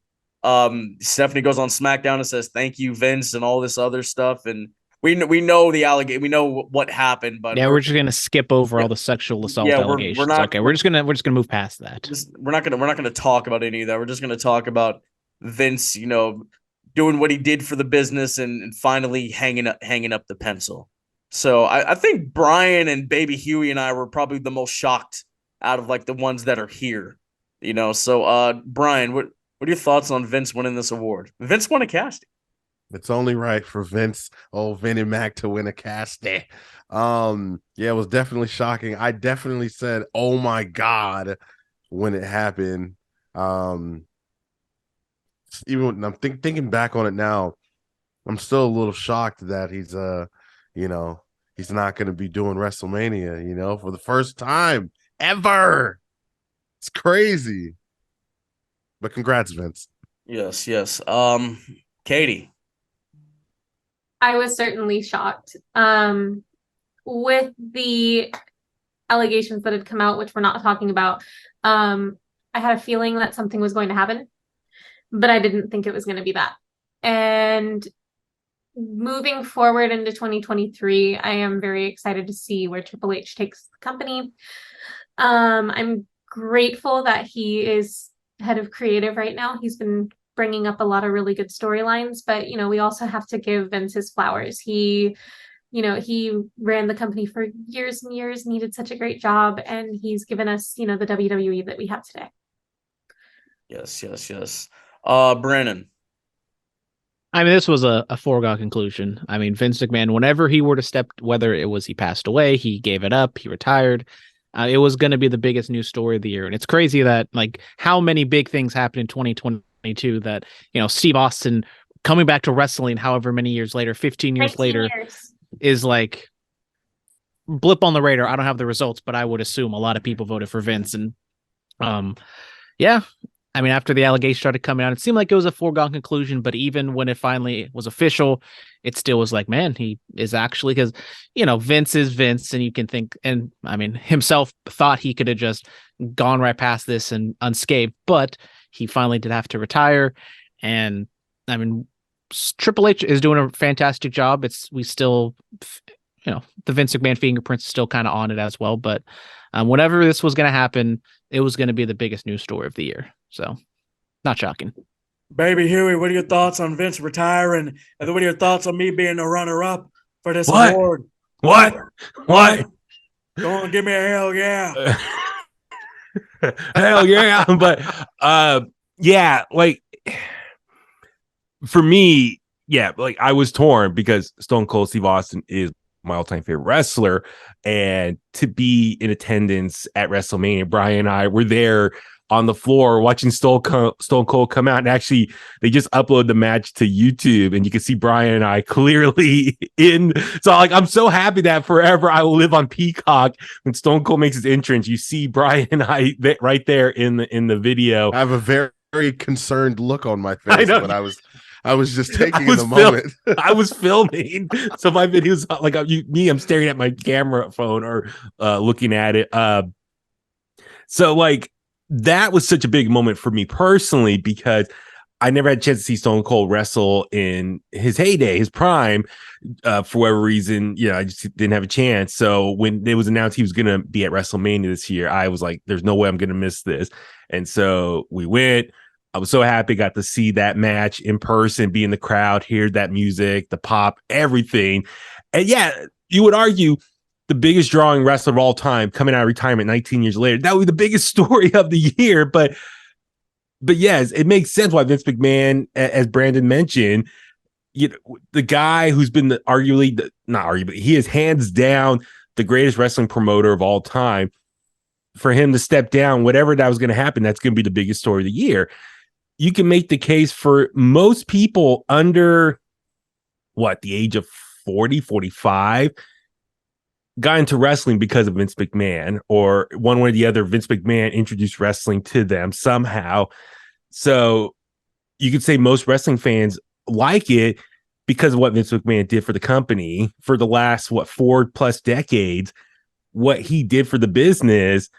Stephanie goes on SmackDown and says thank you, Vince, and all this other stuff, and we know the allegation, we know what happened, but we're just gonna skip over all the sexual assault allegations. We're just gonna move past that. We're not gonna talk about any of that. We're just gonna talk about Vince, doing what he did for the business and finally hanging up the pencil. So I think Brian and Baby Huey and I were probably the most shocked out of the ones that are here, So Brian, what are your thoughts on Vince winning this award? Vince won a Castie. It's only right for Vince, Vin and Mac, to win a Castie. It was definitely shocking. I definitely said, "Oh my God," when it happened. Even when I'm thinking back on it now, I'm still a little shocked that he's he's not going to be doing WrestleMania, for the first time ever. It's crazy. But congrats, Vince. Yes. Katie. I was certainly shocked. With the allegations that had come out, which we're not talking about, I had a feeling that something was going to happen, but I didn't think it was going to be that. And moving forward into 2023, I am very excited to see where Triple H takes the company. I'm grateful that he is head of creative right now. He's been bringing up a lot of really good storylines, but we also have to give Vince his flowers. He ran the company for years and years, and he did such a great job, and he's given us, the WWE that we have today. Yes. Brandon. I mean, this was a foregone conclusion. I mean, Vince McMahon, whenever he were to step, whether it was he passed away, he gave it up, he retired, it was going to be the biggest news story of the year. And it's crazy that how many big things happened in 2022 that, Steve Austin coming back to wrestling, however many years later, 15 years later, is blip on the radar. I don't have the results, but I would assume a lot of people voted for Vince. And I mean, after the allegation started coming out, it seemed like it was a foregone conclusion, but even when it finally was official, it still was like, man, he is actually, because, Vince is Vince, and you can think, and I mean, himself thought he could have just gone right past this and unscathed, but he finally did have to retire. And I mean, Triple H is doing a fantastic job. We still, the Vince McMahon fingerprints is still kind of on it as well, but whenever this was going to happen, it was going to be the biggest news story of the year. So, not shocking. Baby Huey, what are your thoughts on Vince retiring? And what are your thoughts on me being the runner-up for this award? What? Go on, give me a hell yeah. Hell yeah. But for me, I was torn because Stone Cold Steve Austin is my all-time favorite wrestler, and to be in attendance at WrestleMania, Brian and I were there on the floor watching Stone Cold come out. And actually, they just upload the match to YouTube, and you can see Brian and I clearly in. So like, I'm so happy that forever I will live on Peacock when Stone Cold makes his entrance. You see Brian and I right there in the video. I have a very concerned look on my face, but I was just taking in the moment. moment. I was filming, so my videos like I'm staring at my camera phone or looking at it. So like that was such a big moment for me personally because I never had a chance to see Stone Cold wrestle in his heyday, his prime. For whatever reason, I just didn't have a chance. So when it was announced he was going to be at WrestleMania this year, I was like, "There's no way I'm going to miss this." And so we went. I was so happy, got to see that match in person, be in the crowd, hear that music, the pop, everything. And yeah, you would argue the biggest drawing wrestler of all time coming out of retirement 19 years later. That would be the biggest story of the year. But yes, it makes sense why Vince McMahon, as Brandon mentioned, the guy who's been he is hands down the greatest wrestling promoter of all time. For him to step down, whatever that was going to happen, that's going to be the biggest story of the year. You can make the case for most people under the age of 40, 45 got into wrestling because of Vince McMahon, or one way or the other, Vince McMahon introduced wrestling to them somehow. So you could say most wrestling fans like it because of what Vince McMahon did for the company for the last 4+ decades. What he did for the business,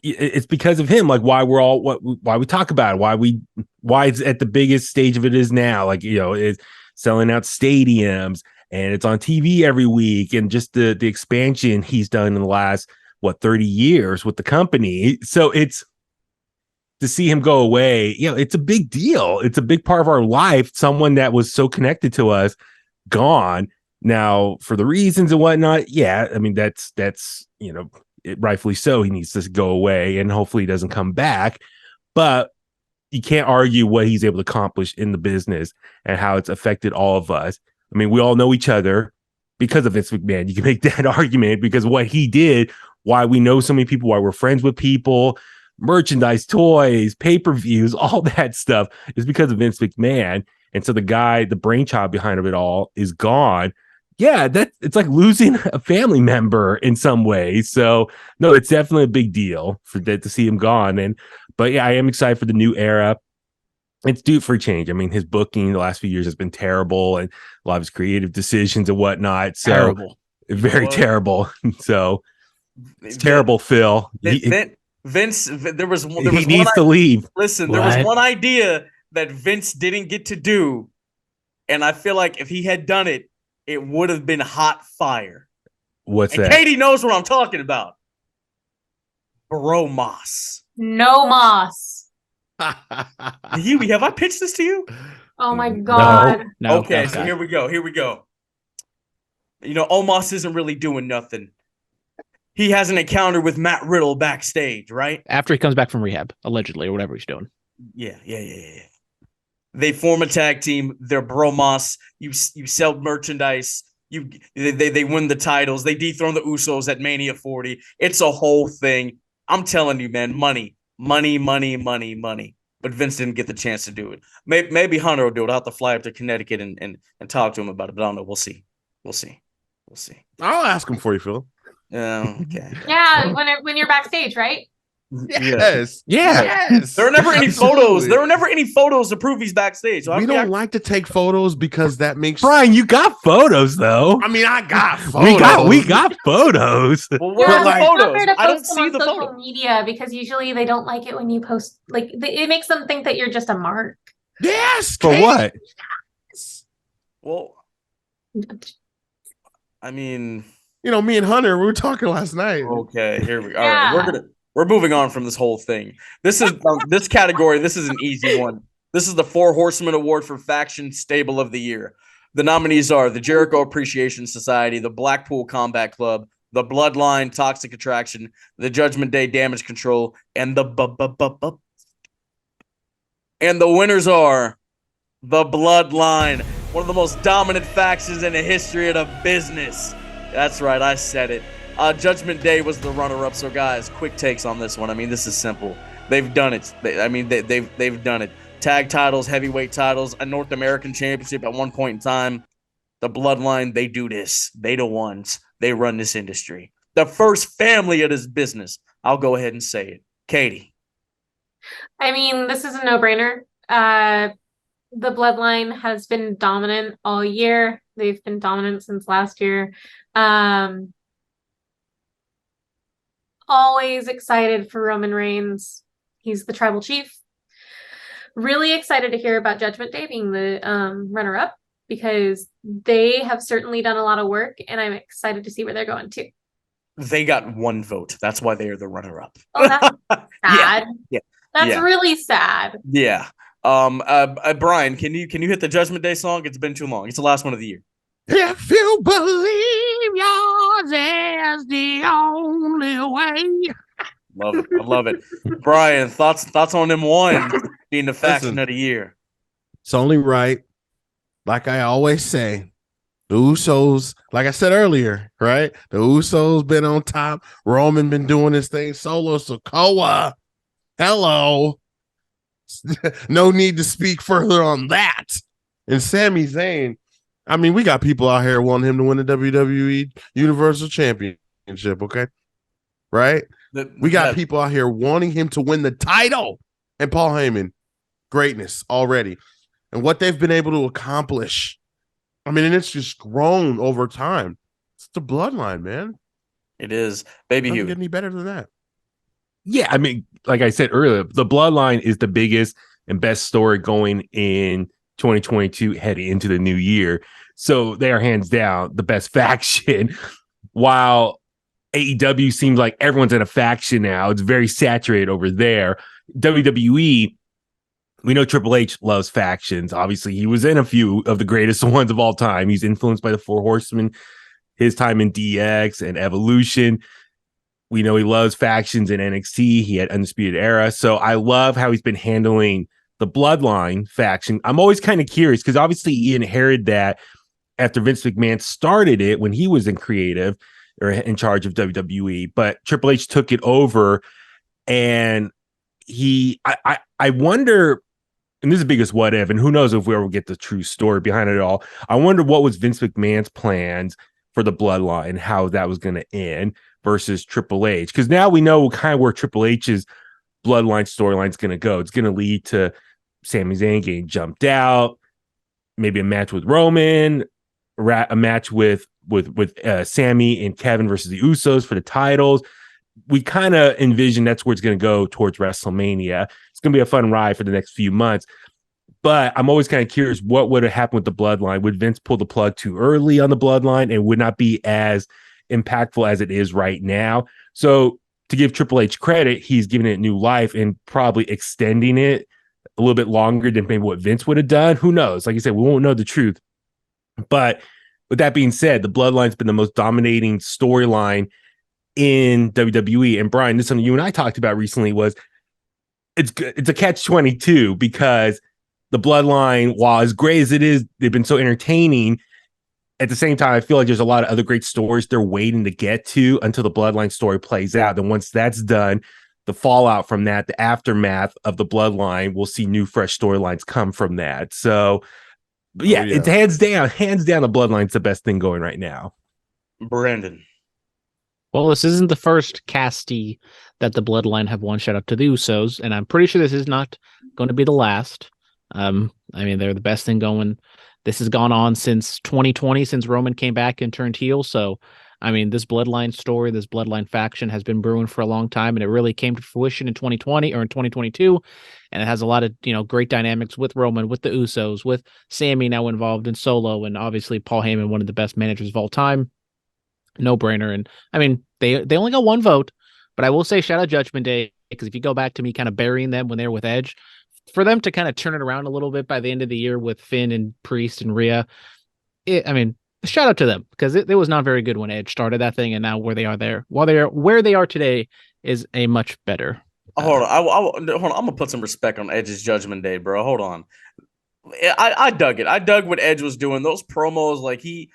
it's because of him. Like why we talk about it, why it's at the biggest stage of it is now. Like it's selling out stadiums and it's on TV every week, and just the expansion he's done in the last 30 years with the company. So it's to see him go away. It's a big deal. It's a big part of our life. Someone that was so connected to us gone. Now, for the reasons and whatnot, yeah, I mean, that's rightfully so. He needs to go away, and hopefully he doesn't come back. But you can't argue what he's able to accomplish in the business and how it's affected all of us. I mean, we all know each other because of Vince McMahon. You can make that argument because what he did, why we know so many people, why we're friends with people, merchandise, toys, pay-per-views, all that stuff is because of Vince McMahon. And so the brainchild behind it all is gone. Yeah, it's like losing a family member in some ways. So no, it's definitely a big deal to see him gone. But yeah, I am excited for the new era. It's due for a change. I mean, his booking the last few years has been terrible, and a lot of his creative decisions and whatnot. So terrible. Very terrible. So it's terrible, Phil. Vince, there was he needs to leave. Listen, there was one idea that Vince didn't get to do, and I feel like if he had done it, it would have been hot fire. What's that? Katie knows what I'm talking about. Bro Moss. No Moss. Huey, have I pitched this to you? Oh my God. No. Okay, so here we go. Omos isn't really doing nothing. He has an encounter with Matt Riddle backstage, right? After he comes back from rehab, allegedly, or whatever he's doing. Yeah. They form a tag team. They're Bro Moss. You sell merchandise. They win the titles. They dethrone the Usos at Mania 40. It's a whole thing. I'm telling you, man, money. But Vince didn't get the chance to do it. Maybe Hunter will do it. I'll have to fly up to Connecticut and talk to him about it. But I don't know. We'll see. I'll ask him for you, Phil. Okay. Yeah, when you're backstage, right? Yes. Yes. There are never any photos. There are never any photos to prove he's backstage. So we don't like to take photos because that makes Brian, you got photos though. I mean, I got photos. We got photos. Well, where are the photos? I don't see the social photo. media because usually they don't like it when you post. Like it makes them think that you're just a mark. Yes. For Kate. what? Well, I mean, me and Hunter, we were talking last night. Okay, here we go. All right, we're moving on from this whole thing. This is this category. This is an easy one. This is the 4 Horsemen Award for Faction Stable of the Year. The nominees are the Jericho Appreciation Society, the Blackpool Combat Club, the Bloodline Toxic Attraction, the Judgment Day Damage Control, and the and the winners are the Bloodline, one of the most dominant factions in the history of the business. That's right, I said it. Judgment Day was the runner-up. So, guys, quick takes on this one. I mean, this is simple. They've done it. They've done it. Tag titles, heavyweight titles, a North American championship at one point in time. The Bloodline, they do this. They the ones. They run this industry. The first family of this business. I'll go ahead and say it. Katie. I mean, this is a no-brainer. The Bloodline has been dominant all year. They've been dominant since last year. Always excited for Roman Reigns. He's the tribal chief. Really excited to hear about Judgment Day being the runner-up, because they have certainly done a lot of work, and I'm excited to see where they're going to. They got one vote. That's why they are the runner-up. Oh, that's sad. Yeah. That's really sad. Yeah. Brian, can you hit the Judgment Day song? It's been too long. It's the last one of the year. If you believe yours is the only way. Love it. I love it. Brian, thoughts on them one being the faction of the year? It's only right. Like I always say, the Usos, like I said earlier, right? The Usos been on top. Roman been doing his thing solo. Sokoa, hello. No need to speak further on that. And Sami Zayn, I mean, we got people out here wanting him to win the WWE Universal Championship, okay? Right? We got people out here wanting him to win the title. And Paul Heyman, greatness already. And what they've been able to accomplish. I mean, and it's just grown over time. It's the Bloodline, man. It is. Baby Huey. Doesn't get any better than that. Yeah, I mean, like I said earlier, the Bloodline is the biggest and best story going in 2022 heading into the new year. So they are hands down the best faction. While AEW seems like everyone's in a faction now, it's very saturated over there. WWE, we know Triple H loves factions. Obviously, he was in a few of the greatest ones of all time. He's influenced by the Four Horsemen, his time in DX and Evolution. We know he loves factions in NXT. He had Undisputed Era. So I love how he's been handling the Bloodline faction. I'm always kind of curious because obviously he inherited that after Vince McMahon started it when he was in creative or in charge of WWE. But Triple H took it over, and I wonder, and this is the biggest what if, and who knows if we ever get the true story behind it all. I wonder what was Vince McMahon's plans for the Bloodline, how that was going to end versus Triple H. Because now we know kind of where Triple H's Bloodline storyline is going to go. It's going to lead to Sami Zayn getting jumped out, maybe a match with Roman, a match with Sami and Kevin versus the Usos for the titles. We kind of envision that's where it's going to go towards WrestleMania. It's going to be a fun ride for the next few months. But I'm always kind of curious what would have happened with the Bloodline. Would Vince pull the plug too early on the Bloodline and would not be as impactful as it is right now? So to give Triple H credit, he's giving it new life and probably extending it a little bit longer than maybe what Vince would have done. Who knows? Like I said, we won't know the truth. But with that being said, the Bloodline's been the most dominating storyline in WWE. And Brian, this is something you and I talked about recently, was it's a catch-22 because the Bloodline, while as great as it is, they've been so entertaining. At the same time, I feel like there's a lot of other great stories they're waiting to get to until the Bloodline story plays out. And once that's done, the fallout from that, the aftermath of the Bloodline, we'll see new, fresh storylines come from that. So, yeah, it's hands down, the Bloodline's the best thing going right now. Brandon. Well, this isn't the first Casties that the Bloodline have won. Shout out to the Usos, and I'm pretty sure this is not going to be the last. I mean, they're the best thing going. This has gone on since 2020, since Roman came back and turned heel. So, I mean, this Bloodline story, this Bloodline faction has been brewing for a long time, and it really came to fruition in 2020 or in 2022. And it has a lot of, great dynamics with Roman, with the Usos, with Sami now involved in Solo, and obviously Paul Heyman, one of the best managers of all time. No brainer. And I mean, they only got one vote, but I will say shout out Judgment Day, because if you go back to me kind of burying them when they were with Edge, for them to kind of turn it around a little bit by the end of the year with Finn and Priest and Rhea, shout out to them, because it was not very good when Edge started that thing, and now where they are today is a much better. Hold on, I'm gonna put some respect on Edge's Judgment Day, bro. Hold on. I dug it. I dug what Edge was doing. Those promos, like he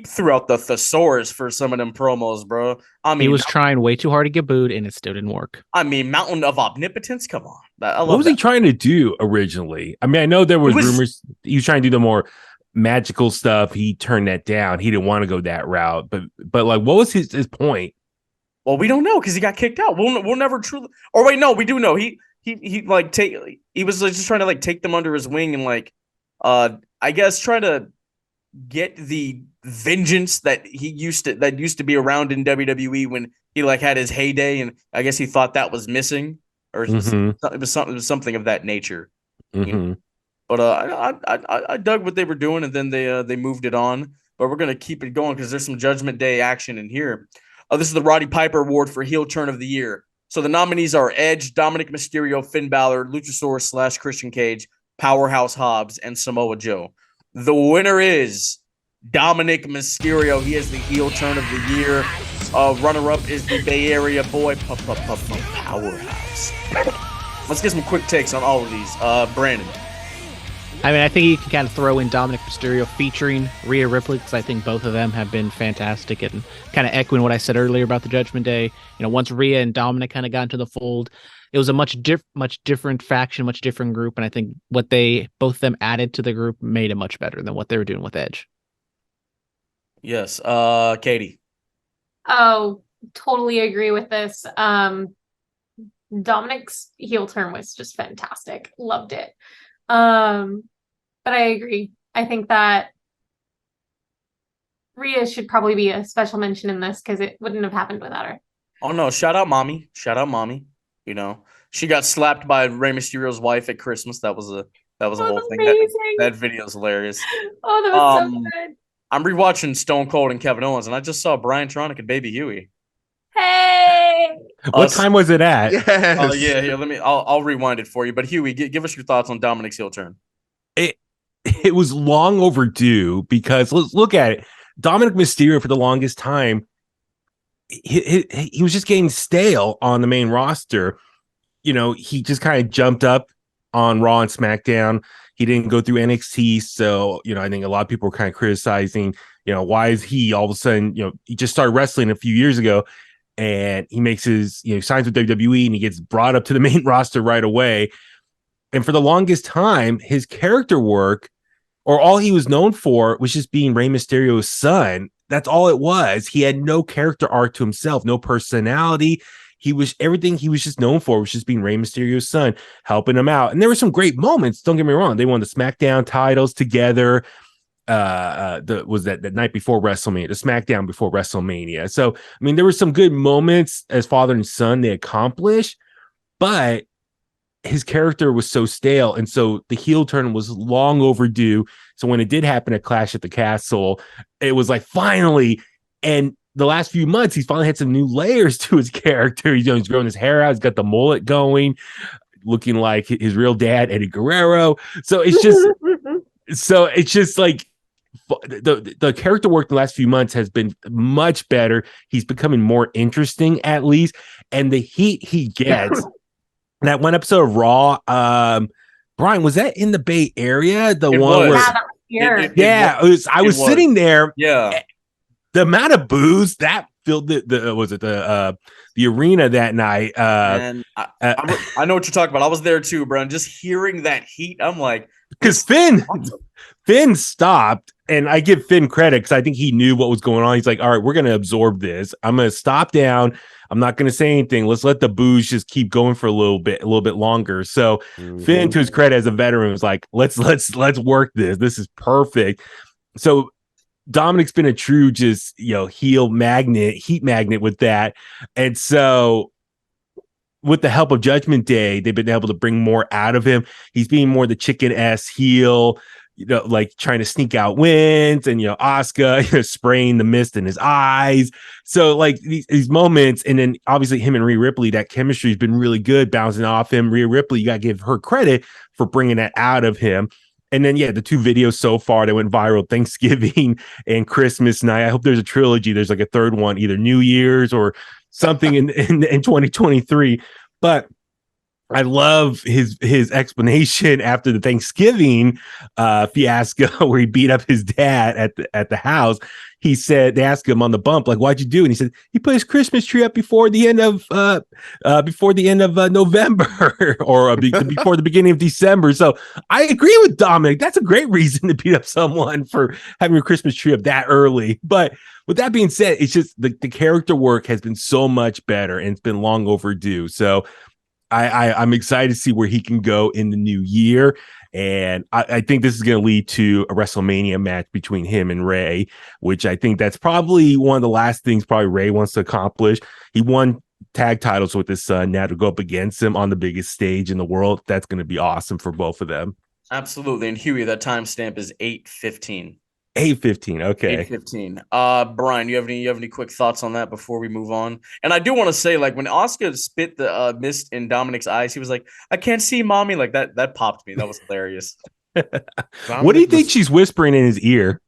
threw out the thesaurus for some of them promos, bro. He was trying way too hard to get booed, and it still didn't work. I mean, Mountain of Omnipotence. Come on, I love What was that. he trying to do originally? I mean, I know there was rumors he was trying to do the more magical stuff. He turned that down. He didn't want to go that route. But like, what was his point? Well, we don't know because he got kicked out. We'll never truly. Or wait, no, we do know. He like he was like just trying to like take them under his wing and like I guess try to get the vengeance that used to be around in WWE when he like had his heyday, and I guess he thought that was missing, or it was something of that nature. Mm-hmm. You know? But I dug what they were doing, and then they moved it on. But we're gonna keep it going because there's some Judgment Day action in here. This is the Roddy Piper Award for Heel Turn of the Year. So the nominees are Edge, Dominic Mysterio, Finn Balor, Luchasaurus / Christian Cage, Powerhouse Hobbs, and Samoa Joe. The winner is Dominic Mysterio. He is the heel turn of the year. Runner-up is the Bay Area boy, Powerhouse. Let's get some quick takes on all of these. Brandon. I mean, I think you can kind of throw in Dominic Mysterio featuring Rhea Ripley, because I think both of them have been fantastic, and kind of echoing what I said earlier about the Judgment Day. You know, once Rhea and Dominic kind of got into the fold, it was a much different faction, much different group, and I think what both of them added to the group made it much better than what they were doing with Edge. Yes, Katie. Oh, totally agree with this. Dominic's heel turn was just fantastic. Loved it. But I agree. I think that Rhea should probably be a special mention in this because it wouldn't have happened without her. Oh no, shout out mommy. You know, she got slapped by Rey Mysterio's wife at Christmas. That was a whole thing. That video's hilarious. Oh, that was so good. I'm rewatching Stone Cold and Kevin Owens, and I just saw Brian Tronic and Baby Huey. Hey! What time was it at? Yes. Oh yeah, here. I'll rewind it for you. But Huey, give us your thoughts on Dominic's heel turn. It was long overdue because let's look at it. Dominic Mysterio for the longest time, he was just getting stale on the main roster. You know, he just kind of jumped up on Raw and SmackDown. He didn't go through NXT, so you know, I think a lot of people were kind of criticizing. You know, why is he all of a sudden? You know, he just started wrestling a few years ago, and he makes his signs with WWE, and he gets brought up to the main roster right away. And for the longest time, his character work, or all he was known for, was just being Rey Mysterio's son. That's all it was. He had no character arc to himself, no personality. Everything he was just known for was just being Rey Mysterio's son, helping him out. And there were some great moments. Don't get me wrong. They won the SmackDown titles together. Was that night before WrestleMania, the SmackDown before WrestleMania. So, I mean, there were some good moments as father and son they accomplished, but his character was so stale, and so the heel turn was long overdue. So when it did happen at Clash at the Castle, it was like finally. And the last few months, he's finally had some new layers to his character. He's growing his hair out. He's got the mullet going, looking like his real dad, Eddie Guerrero. So it's just like the character work the last few months has been much better. He's becoming more interesting, at least, and the heat he gets. That one episode of Raw, Brian, was that in the Bay Area? The it one was. where, I was sitting there. Yeah, the amount of booze that filled the arena that night. And I know what you're talking about. I was there too, bro. And just hearing that heat, I'm like, because Finn stopped, and I give Finn credit because I think he knew what was going on. He's like, all right, we're going to absorb this. I'm going to stop down. I'm not going to say anything. Let's let the booze just keep going for a little bit longer. So Finn, to his credit as a veteran, was like, let's work this. This is perfect. So Dominic's been a true just, heat magnet with that. And so with the help of Judgment Day, they've been able to bring more out of him. He's being more the chicken-ass heel, like trying to sneak out wins, and Asuka spraying the mist in his eyes. So like these moments, and then obviously him and Rhea Ripley, that chemistry has been really good, bouncing off him. Rhea Ripley, you got to give her credit for bringing that out of him. And then the two videos so far that went viral, Thanksgiving and Christmas night. I hope there's a trilogy. There's like a third one, either New Year's or something in 2023. But I love his explanation after the Thanksgiving fiasco where he beat up his dad at the house. He said they asked him on the bump, like, "Why'd you do?" And he said he put his Christmas tree up before the end of November or before the beginning of December. So I agree with Dominic. That's a great reason to beat up someone for having your Christmas tree up that early. But with that being said, it's just the character work has been so much better and it's been long overdue. So I'm excited to see where he can go in the new year. And I think this is going to lead to a WrestleMania match between him and Ray, which I think that's probably one of the last things probably Ray wants to accomplish. He won tag titles with his son. Now to go up against him on the biggest stage in the world, that's going to be awesome for both of them. Absolutely. And Huey, that timestamp is 8:15. 8:15. Okay. 8:15. Brian, you have any quick thoughts on that before we move on? And I do want to say, like, when Oscar spit the mist in Dominic's eyes, he was like, "I can't see mommy." Like that popped me. That was hilarious. What do you think she's whispering in his ear?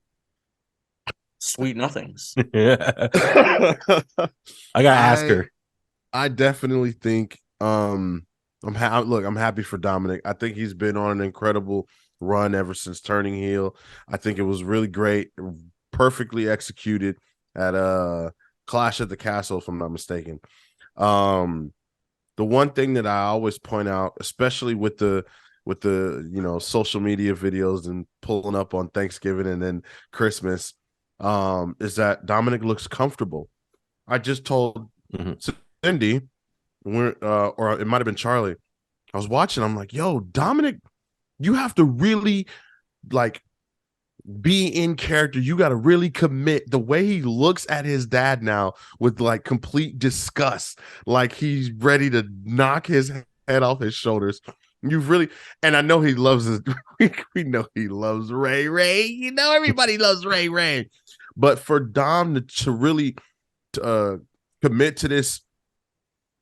Sweet nothings. I gotta ask her. I definitely think I'm happy for Dominic. I think he's been on an incredible run ever since turning heel. I think it was really great, perfectly executed at Clash at the Castle, if I'm not mistaken. The one thing that I always point out, especially with the social media videos and pulling up on Thanksgiving and then Christmas, is that Dominic looks comfortable. I just told Cindy, or it might have been Charlie, I was watching, I'm like, yo, Dominic, you have to really like be in character. You got to really commit. The way he looks at his dad now with like complete disgust, like he's ready to knock his head off his shoulders. You've really, and I know he loves his, we know he loves Ray. You know, everybody loves Ray. But for Dom to really commit to this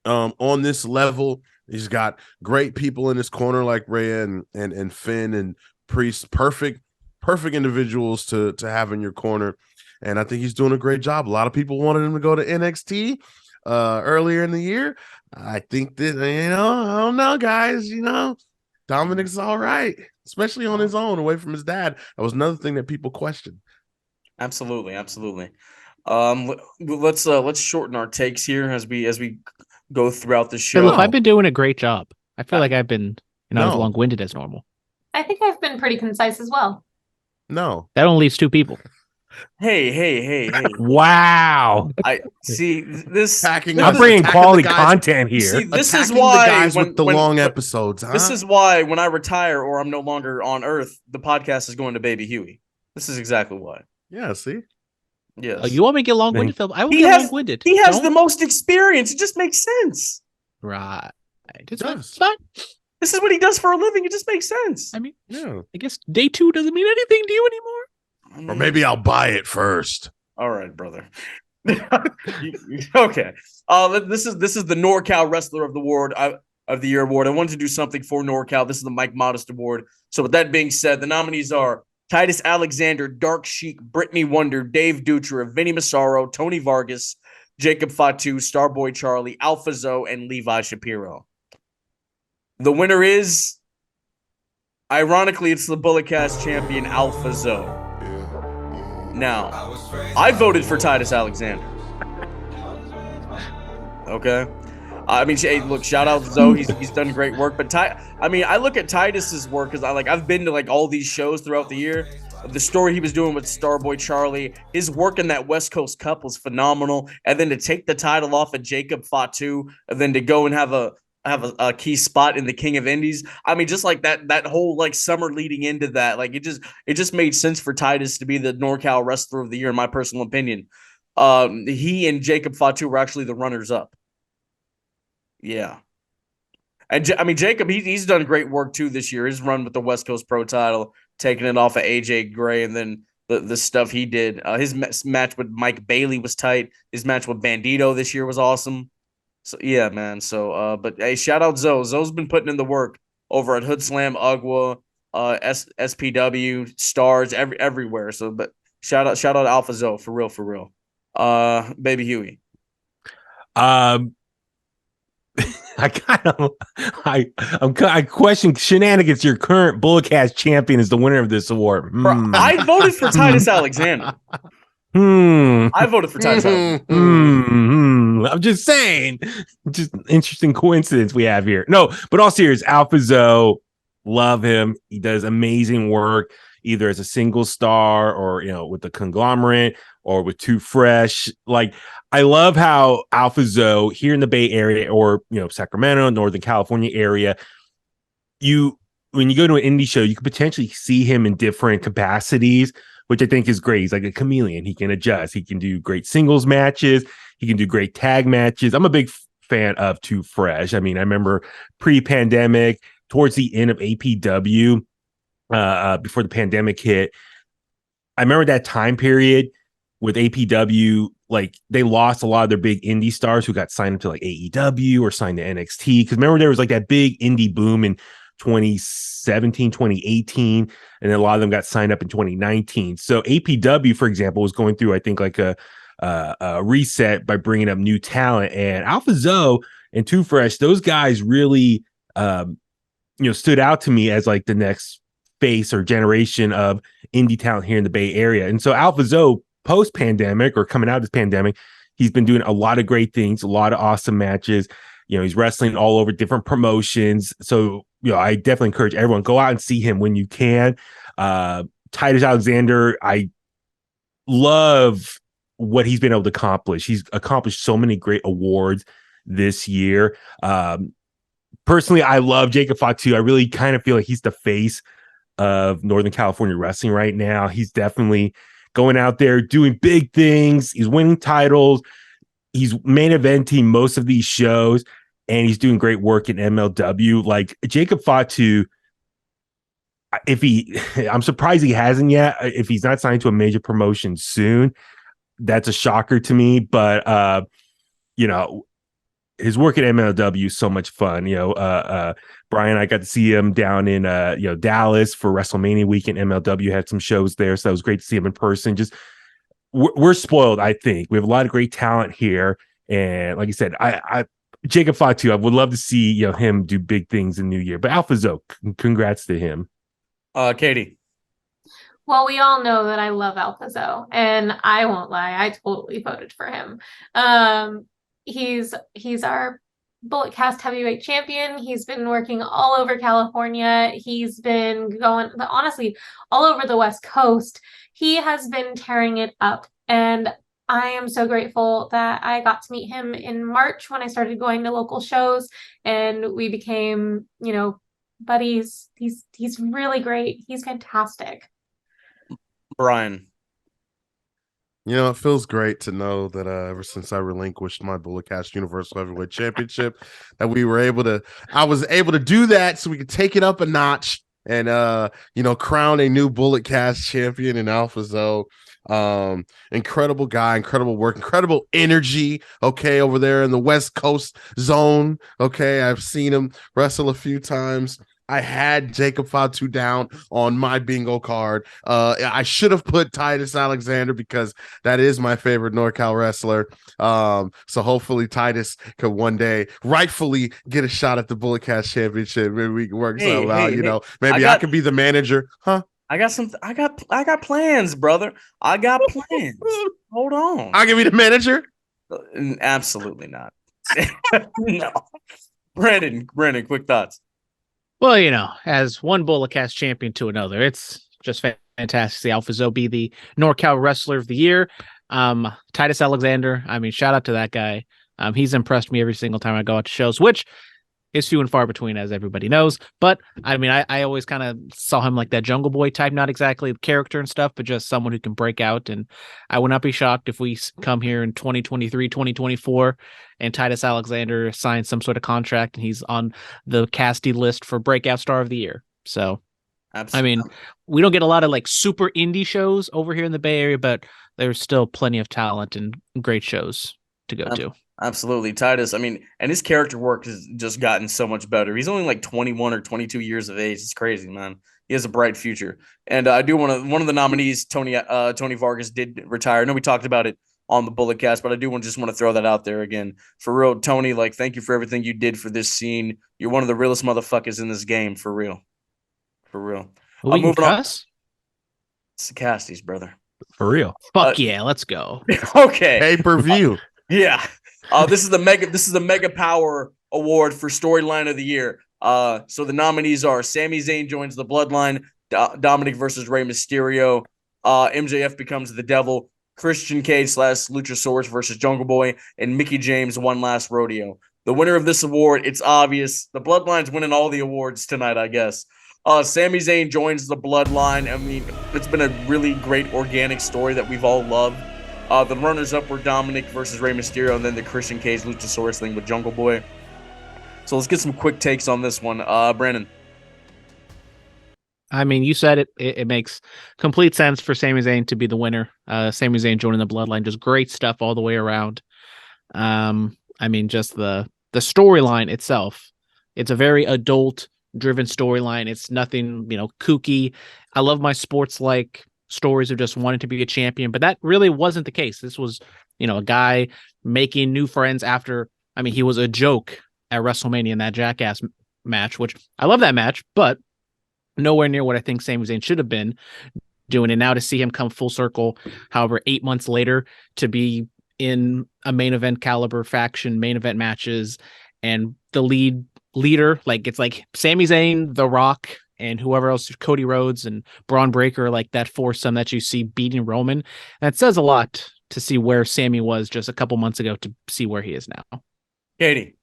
on this level, he's got great people in his corner like Rhea and Finn and Priest. Perfect individuals to have in your corner. And I think he's doing a great job. A lot of people wanted him to go to NXT earlier in the year. I think that, I don't know, guys, Dominic's all right, especially on his own, away from his dad. That was another thing that people questioned. Absolutely. Let's shorten our takes here as we go throughout the show. Phillip, I've been doing a great job. I feel like I've been as long-winded as normal. I think I've been pretty concise as well. No. That only leaves two people. Hey. Wow. I see this. I'm bringing quality content here. See, this is Attacking why the guys with the long episodes. Huh? This is why when I retire or I'm no longer on Earth, the podcast is going to Baby Huey. This is exactly why. Yeah, see? Yes. Oh, you want me to get long-winded, Phillip? I will get long-winded. He has the most experience. It just makes sense. Right. It's does. fine. This is what he does for a living. It just makes sense. I mean, Yeah. I guess day 2 doesn't mean anything to you anymore. Or maybe I'll buy it first. All right, brother. Okay. This is the NorCal Wrestler of the Year award. I wanted to do something for NorCal. This is the Mike Modest Award. So with that being said, the nominees are Titus Alexander, Dark Sheik, Brittany Wonder, Dave Dutra, Vinny Massaro, Tony Vargas, Jacob Fatu, Starboy Charlie, Alpha Zoe, and Levi Shapiro. The winner is, ironically, it's the Bulletcast champion, Alpha Zoe. Now, I voted for Titus Alexander. Okay? I mean, hey, look, shout out to Zoe. He's done great work. But I look at Titus's work because I've been to like all these shows throughout the year. The story he was doing with Starboy Charlie, his work in that West Coast Cup was phenomenal. And then to take the title off of Jacob Fatu, and then to go and have a key spot in the King of Indies. I mean, just like that whole like summer leading into that, like it just made sense for Titus to be the NorCal Wrestler of the Year, in my personal opinion. He and Jacob Fatu were actually the runners up. Yeah. And I mean, Jacob, he's done great work too this year. His run with the West Coast Pro title, taking it off of AJ Gray, and then the stuff he did. His match with Mike Bailey was tight. His match with Bandito this year was awesome. So yeah, man. So but hey, shout out Zoe. Zoe's been putting in the work over at Hood Slam, UGWA, SPW, Stars, everywhere. So but shout out Alpha Zoe for real. Baby Huey. I question Shenanigans. Your current Bulletcast champion is the winner of this award. Bro, I voted for Titus Alexander. I voted for Titus Alexander. I'm just saying, just interesting coincidence we have here. No, but all serious, Alpha Zoe, love him. He does amazing work, either as a single star or with the conglomerate or with Too Fresh. Like, I love how Alpha Zoe here in the Bay Area or Sacramento, Northern California area, when you go to an indie show, you could potentially see him in different capacities, which I think is great. He's like a chameleon. He can adjust. He can do great singles matches. He can do great tag matches. I'm a big fan of Too Fresh. I mean, I remember pre-pandemic, towards the end of APW, before the pandemic hit, I remember that time period with APW, like they lost a lot of their big indie stars who got signed up to like AEW or signed to NXT. Because remember, there was like that big indie boom in 2017, 2018, and then a lot of them got signed up in 2019. So APW, for example, was going through, I think, like a reset by bringing up new talent. And Alpha Zoe and Too Fresh, those guys really, stood out to me as like the next face or generation of indie talent here in the Bay Area. And so Alpha Zoe, post-pandemic or coming out of this pandemic, he's been doing a lot of great things, a lot of awesome matches. He's wrestling all over different promotions. So, I definitely encourage everyone, go out and see him when you can. Titus Alexander, I love what he's been able to accomplish. He's accomplished so many great awards this year. Personally, I love Jacob Fatu. I really kind of feel like he's the face of Northern California wrestling right now. He's definitely going out there doing big things. He's winning titles. He's main eventing most of these shows, and he's doing great work in MLW. Like Jacob Fatu, I'm surprised he hasn't yet. If he's not signed to a major promotion soon, that's a shocker to me. But his work at MLW is so much fun. Brian, I got to see him down in Dallas for WrestleMania weekend. MLW had some shows there, so it was great to see him in person. Just we're spoiled, I think. We have a lot of great talent here, and like I said, Jacob Fatu, I would love to see him do big things in New Year. But Alpha Zoe, congrats to him. Katie. Well, we all know that I love Alpha Zoe, and I won't lie, I totally voted for him. He's our Bulletcast heavyweight champion. He's been working all over California. He's been going, honestly, all over the West Coast. He has been tearing it up, and I am so grateful that I got to meet him in March when I started going to local shows, and we became, buddies. He's really great. He's fantastic. Brian. It feels great to know that ever since I relinquished my Bulletcast Universal Heavyweight Championship, that I was able to do that so we could take it up a notch and crown a new Bulletcast champion in Alpha Zoe. Incredible guy, incredible work, incredible energy. Okay, over there in the West Coast zone. Okay, I've seen him wrestle a few times. I had Jacob Fatu down on my bingo card. I should have put Titus Alexander because that is my favorite NorCal wrestler. So hopefully Titus could one day rightfully get a shot at the Bulletcast Championship. Maybe we can work something out. Maybe I could be the manager, huh? I got plans, brother. I got plans. Hold on. I'll give you the manager. Absolutely not. No. Brandon, quick thoughts. Well, as one Bulletcast champion to another, it's just fantastic to see Alpha Zoe be the NorCal Wrestler of the Year. Titus Alexander, I mean, shout out to that guy. He's impressed me every single time I go out to shows, which is few and far between, as everybody knows. But I mean, I always kind of saw him like that Jungle Boy type, not exactly the character and stuff, but just someone who can break out. And I would not be shocked if we come here in 2023, 2024, and Titus Alexander signs some sort of contract and he's on the Casties list for Breakout Star of the Year. So, absolutely. I mean, we don't get a lot of like super indie shows over here in the Bay Area, but there's still plenty of talent and great shows to go to. Absolutely. Titus, I mean, and his character work has just gotten so much better. He's only like 21 or 22 years of age. It's crazy, man. He has a bright future. And I do want to, one of the nominees, Tony Vargas, did retire. I know we talked about it on the Bullet Cast, but I do just want to throw that out there again. For real, Tony, like, thank you for everything you did for this scene. You're one of the realest motherfuckers in this game, for real. For real. We can Moving on. cuss? It's the Casties, brother. For real. Fuck yeah, let's go. Okay. Pay-per-view. Yeah. This is the Mega Power Award for Storyline of the Year. So the nominees are Sami Zayn joins the Bloodline, Dominic versus Rey Mysterio, MJF becomes the Devil, Christian Cage / Luchasaurus versus Jungle Boy, and Mickey James One Last Rodeo. The winner of this award, it's obvious. The Bloodline's winning all the awards tonight, I guess. Sami Zayn joins the Bloodline. I mean, it's been a really great organic story that we've all loved. The runners-up were Dominic versus Rey Mysterio, and then the Christian Cage Luchasaurus thing with Jungle Boy. So let's get some quick takes on this one. Brandon. I mean, you said it. It makes complete sense for Sami Zayn to be the winner. Sami Zayn joining the Bloodline, just great stuff all the way around. I mean, just the storyline itself. It's a very adult-driven storyline. It's nothing, kooky. I love my sports-like stories of just wanting to be a champion, but that really wasn't the case. This was, a guy making new friends after. I mean, he was a joke at WrestleMania in that Jackass match, which I love that match, but nowhere near what I think Sami Zayn should have been doing. And now to see him come full circle, however, 8 months later, to be in a main event caliber faction, main event matches, and the leader, like it's like Sami Zayn, The Rock, and whoever else, Cody Rhodes and Braun Breaker, like that foursome that you see beating Roman. And it says a lot to see where Sami was just a couple months ago to see where he is now. Katie.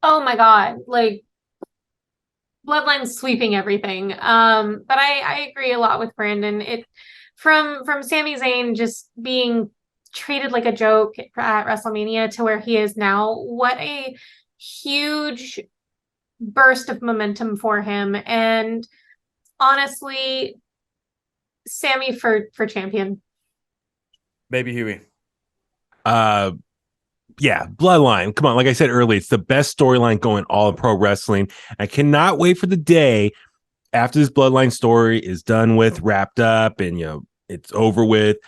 Oh my God. Like, Bloodline's sweeping everything. But I agree a lot with Brandon. It from Sami Zayn just being treated like a joke at WrestleMania to where he is now. What a huge burst of momentum for him. And honestly, Sami for champion. Baby Huey. Yeah, Bloodline. Come on, like I said earlier, it's the best storyline going all in pro wrestling. I cannot wait for the day after this Bloodline story is done with, wrapped up, and it's over with.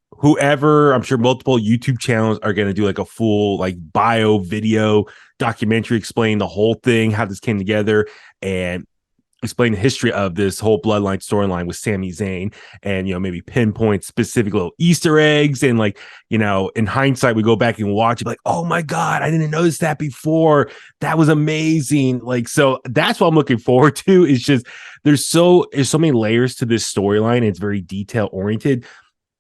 Whoever, I'm sure multiple YouTube channels are going to do like a full like bio video documentary explaining the whole thing, how this came together, and explain the history of this whole Bloodline storyline with Sami Zayn, and maybe pinpoint specific little Easter eggs, and like in hindsight we go back and watch it like, oh my God, I didn't notice that before, that was amazing. Like, so that's what I'm looking forward to. It's just there's so many layers to this storyline. It's very detail oriented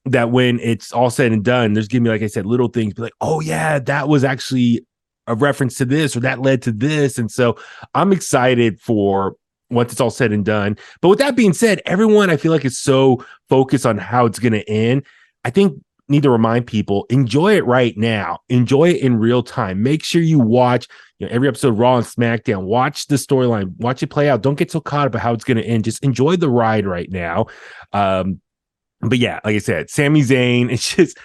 that when it's all said and done, there's gonna be, like I said, little things be like, oh yeah, that was actually a reference to this, or that led to this. And so I'm excited for once it's all said and done. But with that being said, everyone, I feel like, is so focused on how it's going to end. I think need to remind people, enjoy it right now. Enjoy it in real time. Make sure you watch every episode of Raw and SmackDown. Watch the storyline. Watch it play out. Don't get so caught up about how it's going to end. Just enjoy the ride right now. But yeah, like I said, Sami Zayn, it's just,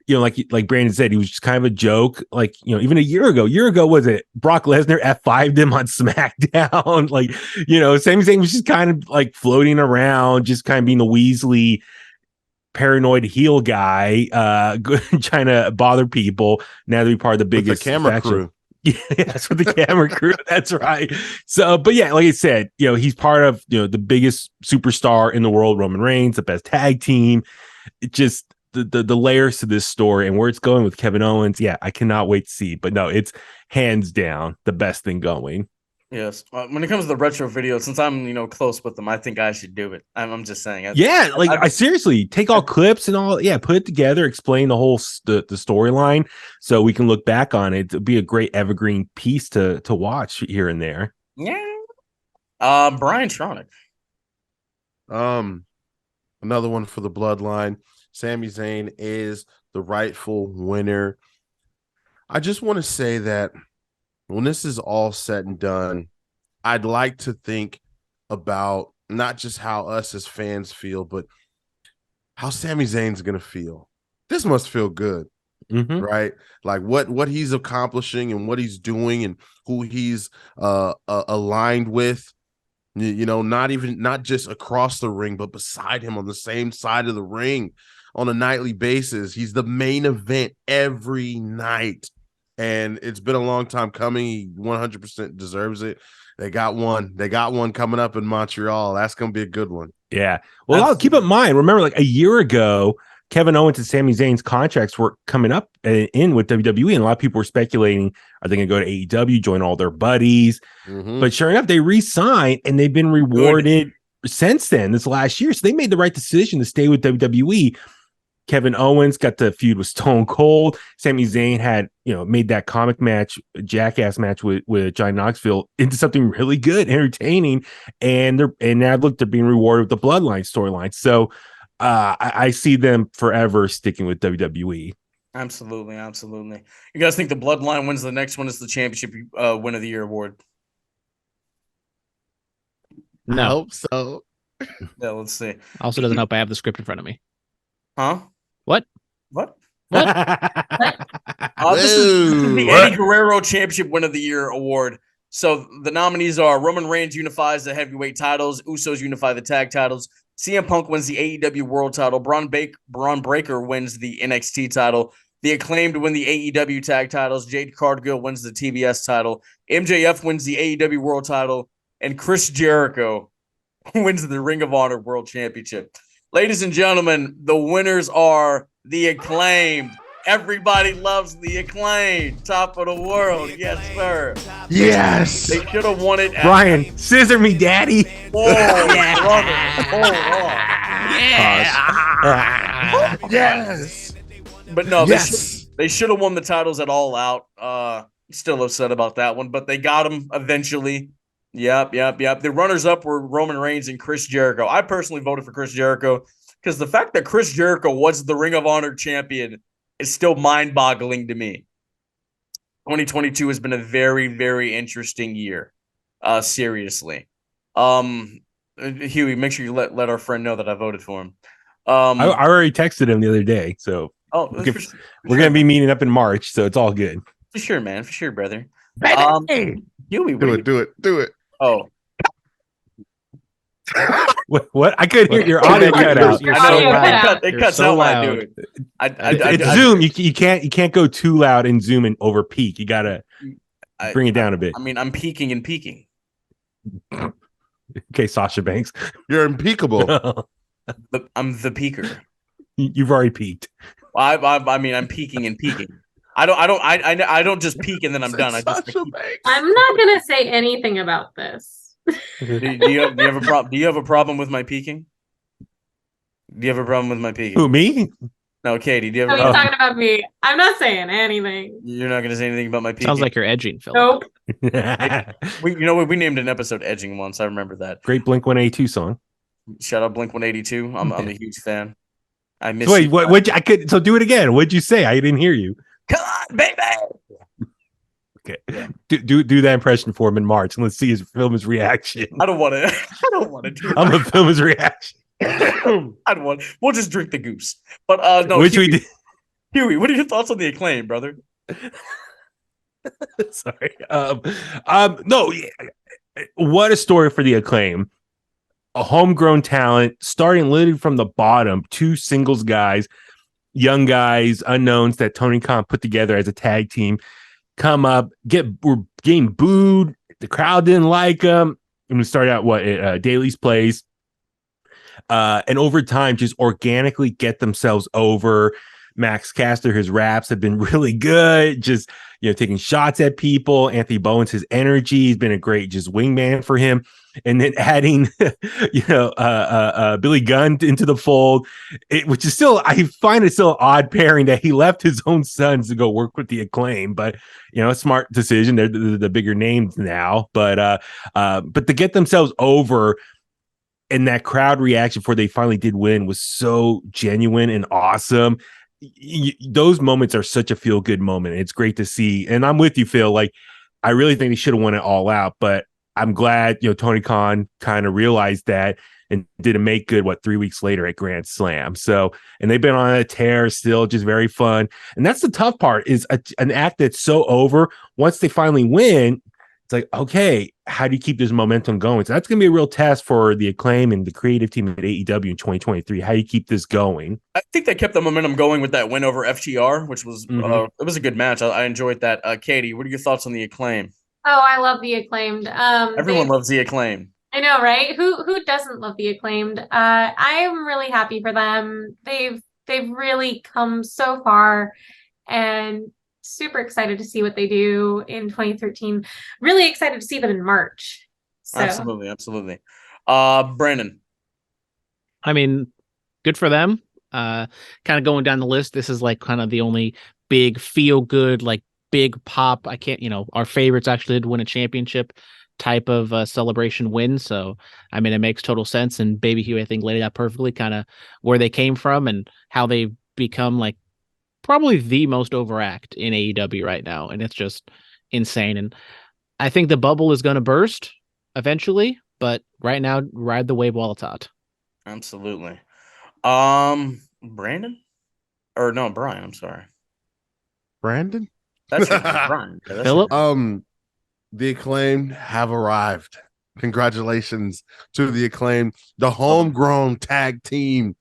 like Brandon said, he was just kind of a joke. Like, even a year ago, was it Brock Lesnar F5'd him on SmackDown? Like, Sami Zayn was just kind of like floating around, just kind of being the Weasley paranoid heel guy, trying to bother people. Now to be part of the biggest camera faction. crew. Yeah, that's with the camera crew. That's right. So, but yeah, like I said, he's part of the biggest superstar in the world, Roman Reigns, the best tag team. It just the layers to this story and where it's going with Kevin Owens. Yeah, I cannot wait to see. But no, it's hands down the best thing going. Yes. When it comes to the retro video, since I'm close with them, I think I should do it. I'm just saying. I seriously take all clips and all. Yeah, put it together, explain the whole the storyline, so we can look back on it. It'd be a great evergreen piece to watch here and there. Yeah. Brian Tronic. Another one for the Bloodline. Sami Zayn is the rightful winner. I just want to say that when this is all said and done, I'd like to think about not just how us as fans feel, but how Sami Zayn's going to feel. This must feel good, right? Like what he's accomplishing and what he's doing and who he's aligned with, not just across the ring, but beside him on the same side of the ring. on a nightly basis. He's the main event every night. And it's been a long time coming. He 100% deserves it. They got one. They got one coming up in Montreal. That's going to be a good one. Yeah. Well, I'll keep in mind, remember, like a year ago, Kevin Owens and Sami Zayn's contracts were coming up in with WWE, and a lot of people were speculating, are they going to go to AEW, join all their buddies? But sure enough, they re-signed, and they've been rewarded since then, this last year. So they made the right decision to stay with WWE. Kevin Owens got the feud with Stone Cold. Sami Zayn had, made that comic match, jackass match with Johnny Knoxville into something really good, entertaining, and now look, they're being rewarded with the Bloodline storyline. So I see them forever sticking with WWE. Absolutely. You guys think the Bloodline wins the next one as the championship win of the year award? No. I hope so. Yeah, let's see. Also doesn't help I have the script in front of me. Huh? What? This is the Eddie Guerrero Championship Win of the Year award. So the nominees are Roman Reigns unifies the heavyweight titles, Usos unify the tag titles, CM Punk wins the AEW World title, Braun Breaker wins the NXT title, The Acclaimed win the AEW tag titles, Jade Cargill wins the TBS title, MJF wins the AEW World title, and Chris Jericho wins the Ring of Honor World Championship. Ladies and gentlemen, the winners are The Acclaimed. Everybody loves The Acclaimed. Top of the world. Yes, sir. Yes. They should have won it. Brian, scissor me, daddy. Oh, yeah. Brother. Hold on. Yes. But no, Yes. they should have won the titles at All Out. Still upset about that one, but they got them eventually. Yep. The runners-up were Roman Reigns and Chris Jericho. I personally voted for Chris Jericho because the fact that Chris Jericho was the Ring of Honor champion is still mind-boggling to me. 2022 has been a very, very interesting year. Seriously. Huey, make sure you let our friend know that I voted for him. I already texted him the other day, so we're going to be meeting up in March, so it's all good. For sure, man. For sure, brother. Do Huey, it. Oh. What? I couldn't hear your audio cut out. You're so loud. It cuts out when I do it. It's Zoom. You can't go too loud in Zoom and over peak. You gotta bring it down a bit. I mean, I'm peaking and peaking. Okay, Sasha Banks. You're impeccable. I'm the peaker. You've already peaked. I mean, I'm peaking and peaking. I don't just peak and then I'm done. I'm not gonna say anything about this. Do you have a problem? Do you have a problem with my peaking? Do you have a problem with my peaking? Who, me? No, Katie. Do you have? He's talking about me. I'm not saying anything. You're not gonna say anything about my peaking. Sounds like you're edging, Phillip. Nope. We named an episode "Edging" once. I remember that. Great Blink-182 song. Shout out Blink-182. I'm a huge fan. I miss. Wait, what? I could. So do it again. What'd you say? I didn't hear you. Come on, baby. Okay. Yeah. Do that impression for him in March, and let's see his reaction. I don't want to do I'm gonna film his reaction. I don't want. We'll just drink the goose. But no. Which Huey, we did. Huey, what are your thoughts on The Acclaim, brother? Sorry. No. What a story for The Acclaim. A homegrown talent, starting literally from the bottom. 2 singles guys, young guys, unknowns that Tony Khan put together as a tag team. Come up, were getting booed. The crowd didn't like them. And we started out at Daly's Place. And over time, just organically get themselves over. Max Caster, his raps have been really good. Just, taking shots at people. Anthony Bowens, his energy, he's been a great just wingman for him. And then adding, Billy Gunn into the fold, which is still, I find it still an odd pairing that he left his own sons to go work with The Acclaim. But, a smart decision. They're the bigger names now. But to get themselves over, and that crowd reaction before they finally did win was so genuine and awesome. Those moments are such a feel-good moment. It's great to see. And I'm with you, Phil. Like, I really think they should have won it all out, but I'm glad, Tony Khan kind of realized that and did a make good, 3 weeks later at Grand Slam. So, and they've been on a tear still, just very fun. And that's the tough part, is an act that's so over. Once they finally win, it's like, okay, how do you keep this momentum going? So that's going to be a real test for the Acclaim and the creative team at AEW in 2023. How do you keep this going? I think they kept the momentum going with that win over FTR, which was it was a good match. I enjoyed that. Katie, what are your thoughts on the Acclaim? Oh, I love the Acclaimed. Everyone loves the Acclaim. I know, right? Who doesn't love the Acclaimed? I'm really happy for them. They've really come so far, and super excited to see what they do in 2013. Really excited to see them in March. So. Absolutely. Brandon. I mean, good for them. Kind of going down the list. This is like kind of the only big feel good, like big pop. I can't, our favorites actually did win a championship type of celebration win. So, I mean, it makes total sense. And Baby Huey, I think, laid it out perfectly, kind of where they came from and how they've become like probably the most overact in AEW right now. And it's just insane. And I think the bubble is going to burst eventually, but right now, ride the wave while it's hot. Absolutely. Brandon? Or no, Brian, I'm sorry. Brandon? That's Brian. Yeah, Phillip? The Acclaimed have arrived. Congratulations to the Acclaimed, the homegrown tag team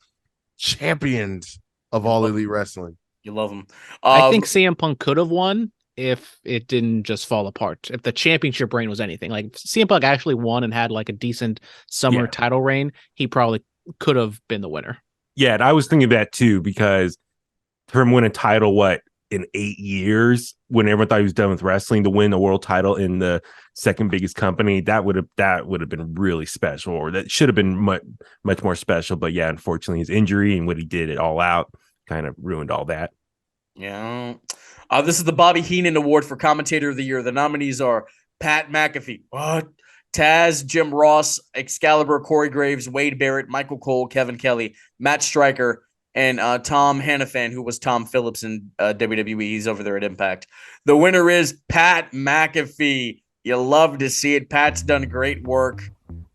champions of All Elite Wrestling. You love them. I think CM Punk could have won if it didn't just fall apart. If the championship reign was anything, like CM Punk actually won and had like a decent summer title reign, he probably could have been the winner. Yeah, and I was thinking that too, because for him win a title, in 8 years, when everyone thought he was done with wrestling, to win the world title in the second biggest company, that would have been really special, or that should have been much more special. But yeah, unfortunately, his injury and what he did at All Out kind of ruined all that. Yeah. This is the Bobby Heenan Award for Commentator of the Year. The nominees are Pat McAfee, Taz, Jim Ross, Excalibur, Corey Graves, Wade Barrett, Michael Cole, Kevin Kelly, Matt Stryker, and Tom Hannafan, who was Tom Phillips in WWE. He's over there at Impact. The winner is Pat McAfee. You love to see it. Pat's done great work.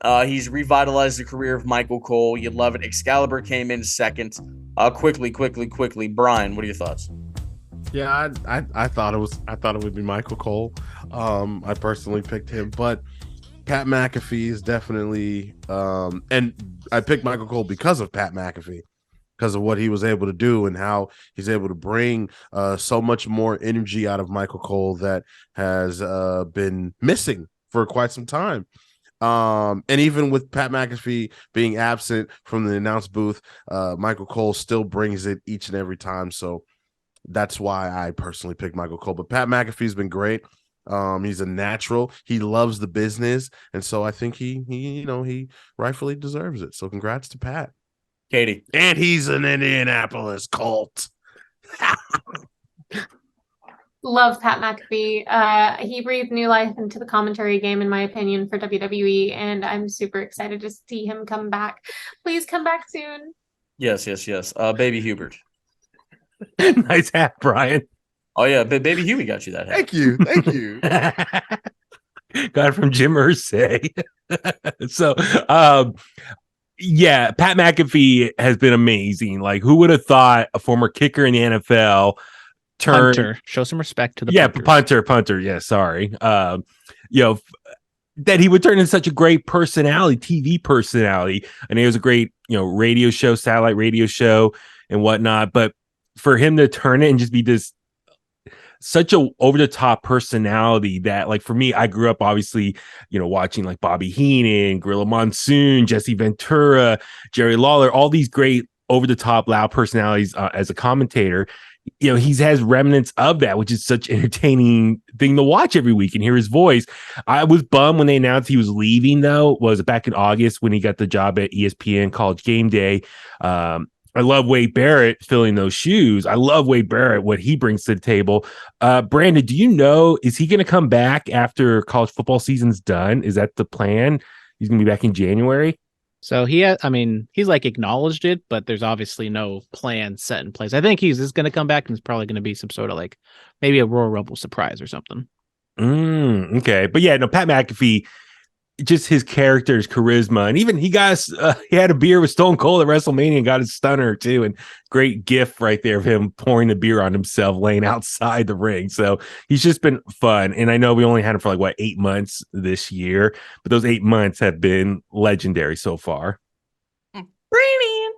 He's revitalized the career of Michael Cole. You love it. Excalibur came in second. Quickly. Brian, what are your thoughts? Yeah, I thought it would be Michael Cole. I personally picked him, but Pat McAfee is definitely and I picked Michael Cole because of Pat McAfee, because of what he was able to do and how he's able to bring so much more energy out of Michael Cole that has been missing for quite some time. And even with Pat McAfee being absent from the announce booth, Michael Cole still brings it each and every time. So that's why I personally picked Michael Cole. But Pat McAfee's been great. He's a natural. He loves the business, and so I think he rightfully deserves it. So congrats to Pat. Katie. And he's an Indianapolis Colt. Love Pat McAfee. He breathed new life into the commentary game, in my opinion, for WWE, and I'm super excited to see him come back. Please come back soon. Yes. Baby Hubert. Nice hat, Brian. Oh yeah, Baby Huey got you that hat. Thank you. Got it from Jim Irsay. So, yeah, Pat McAfee has been amazing. Like, who would have thought a former kicker in the NFL turned punter? Show some respect to the punter. Yeah, sorry. That he would turn into such a great personality, TV personality. And it was a great, radio show, satellite radio show, and whatnot. But for him to turn it and just be this such a over-the-top personality that, like, for me, I grew up obviously, watching like Bobby Heenan, Gorilla Monsoon, Jesse Ventura, Jerry Lawler, all these great over-the-top loud personalities as a commentator. He has remnants of that, which is such an entertaining thing to watch every week and hear his voice. I was bummed when they announced he was leaving, though. Was it back in August when he got the job at ESPN College Game Day? I love Wade Barrett filling those shoes. I love Wade Barrett, what he brings to the table. Brandon, do you know, is he going to come back after college football season's done? Is that the plan? He's going to be back in January? So he's like acknowledged it, but there's obviously no plan set in place. I think he's just going to come back and it's probably going to be some sort of like maybe a Royal Rumble surprise or something. Okay. But yeah, no, Pat McAfee, just his character, his charisma, and even he had a beer with Stone Cold at WrestleMania and got his stunner too, and great gif right there of him pouring the beer on himself, laying outside the ring. So he's just been fun, and I know we only had him for like 8 months this year, but those 8 months have been legendary so far. Brilliant.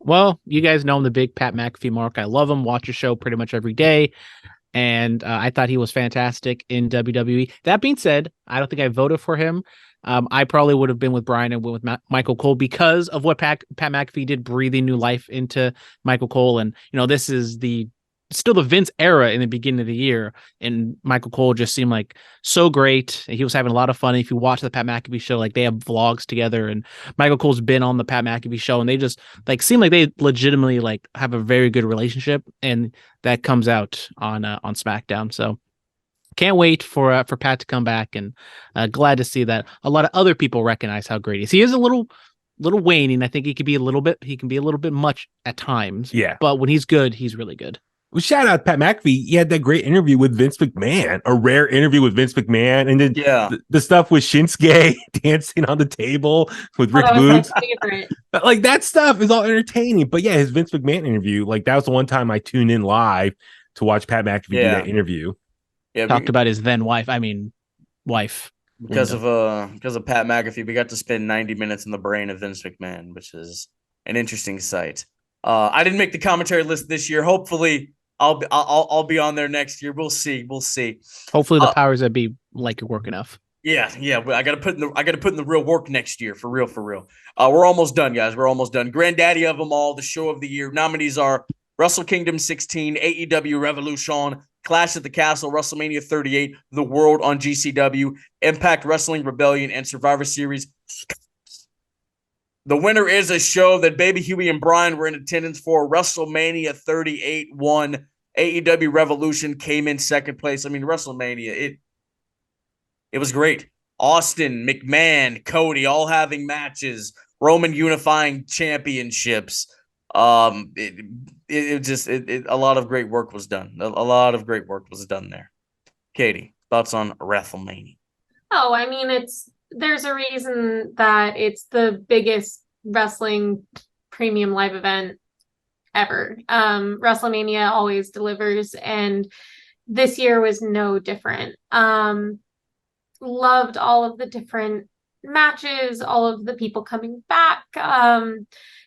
Well, you guys know I'm the big Pat McAfee mark. I love him. Watch his show pretty much every day. And I thought he was fantastic in WWE. That being said, I don't think I voted for him. I probably would have been with Brian and went with Michael Cole because of what Pat McAfee did, breathing new life into Michael Cole. And, this is still the Vince era in the beginning of the year. And Michael Cole just seemed like so great. He was having a lot of fun. If you watch the Pat McAfee show, like they have vlogs together, and Michael Cole's been on the Pat McAfee show, and they just seem like they legitimately have a very good relationship. And that comes out on SmackDown. So can't wait for Pat to come back, and glad to see that a lot of other people recognize how great he is. He is a little waning. I think he can be a little bit much at times. Yeah. But when he's good, he's really good. Well, shout out Pat McAfee. He had that great interview with Vince McMahon, a rare interview with Vince McMahon. And then the stuff with Shinsuke dancing on the table with Rick Boogs. Like that stuff is all entertaining. But yeah, his Vince McMahon interview, that was the one time I tuned in live to watch Pat McAfee do that interview. Yeah, talked about his then wife. Because of Pat McAfee, we got to spend 90 minutes in the brain of Vince McMahon, which is an interesting sight. I didn't make the commentary list this year. Hopefully, I'll be on there next year. We'll see. Hopefully, the powers that be like your work enough. Yeah. I got to put in the real work next year, for real. We're almost done, guys. We're almost done. Granddaddy of them all, the show of the year. Nominees are Wrestle Kingdom 16, AEW Revolution, Clash at the Castle, WrestleMania 38, The World on GCW, Impact Wrestling Rebellion, and Survivor Series. The winner is a show that Baby Huey and Brian were in attendance for. WrestleMania 38 won. AEW Revolution came in second place. I mean, WrestleMania, it was great. Austin, McMahon, Cody, all having matches. Roman unifying championships. A lot of great work was done. A lot of great work was done there. Katie, thoughts on WrestleMania? Oh, I mean, there's a reason that it's the biggest wrestling premium live event ever. WrestleMania always delivers, and this year was no different. Loved all of the different matches, all of the people coming back.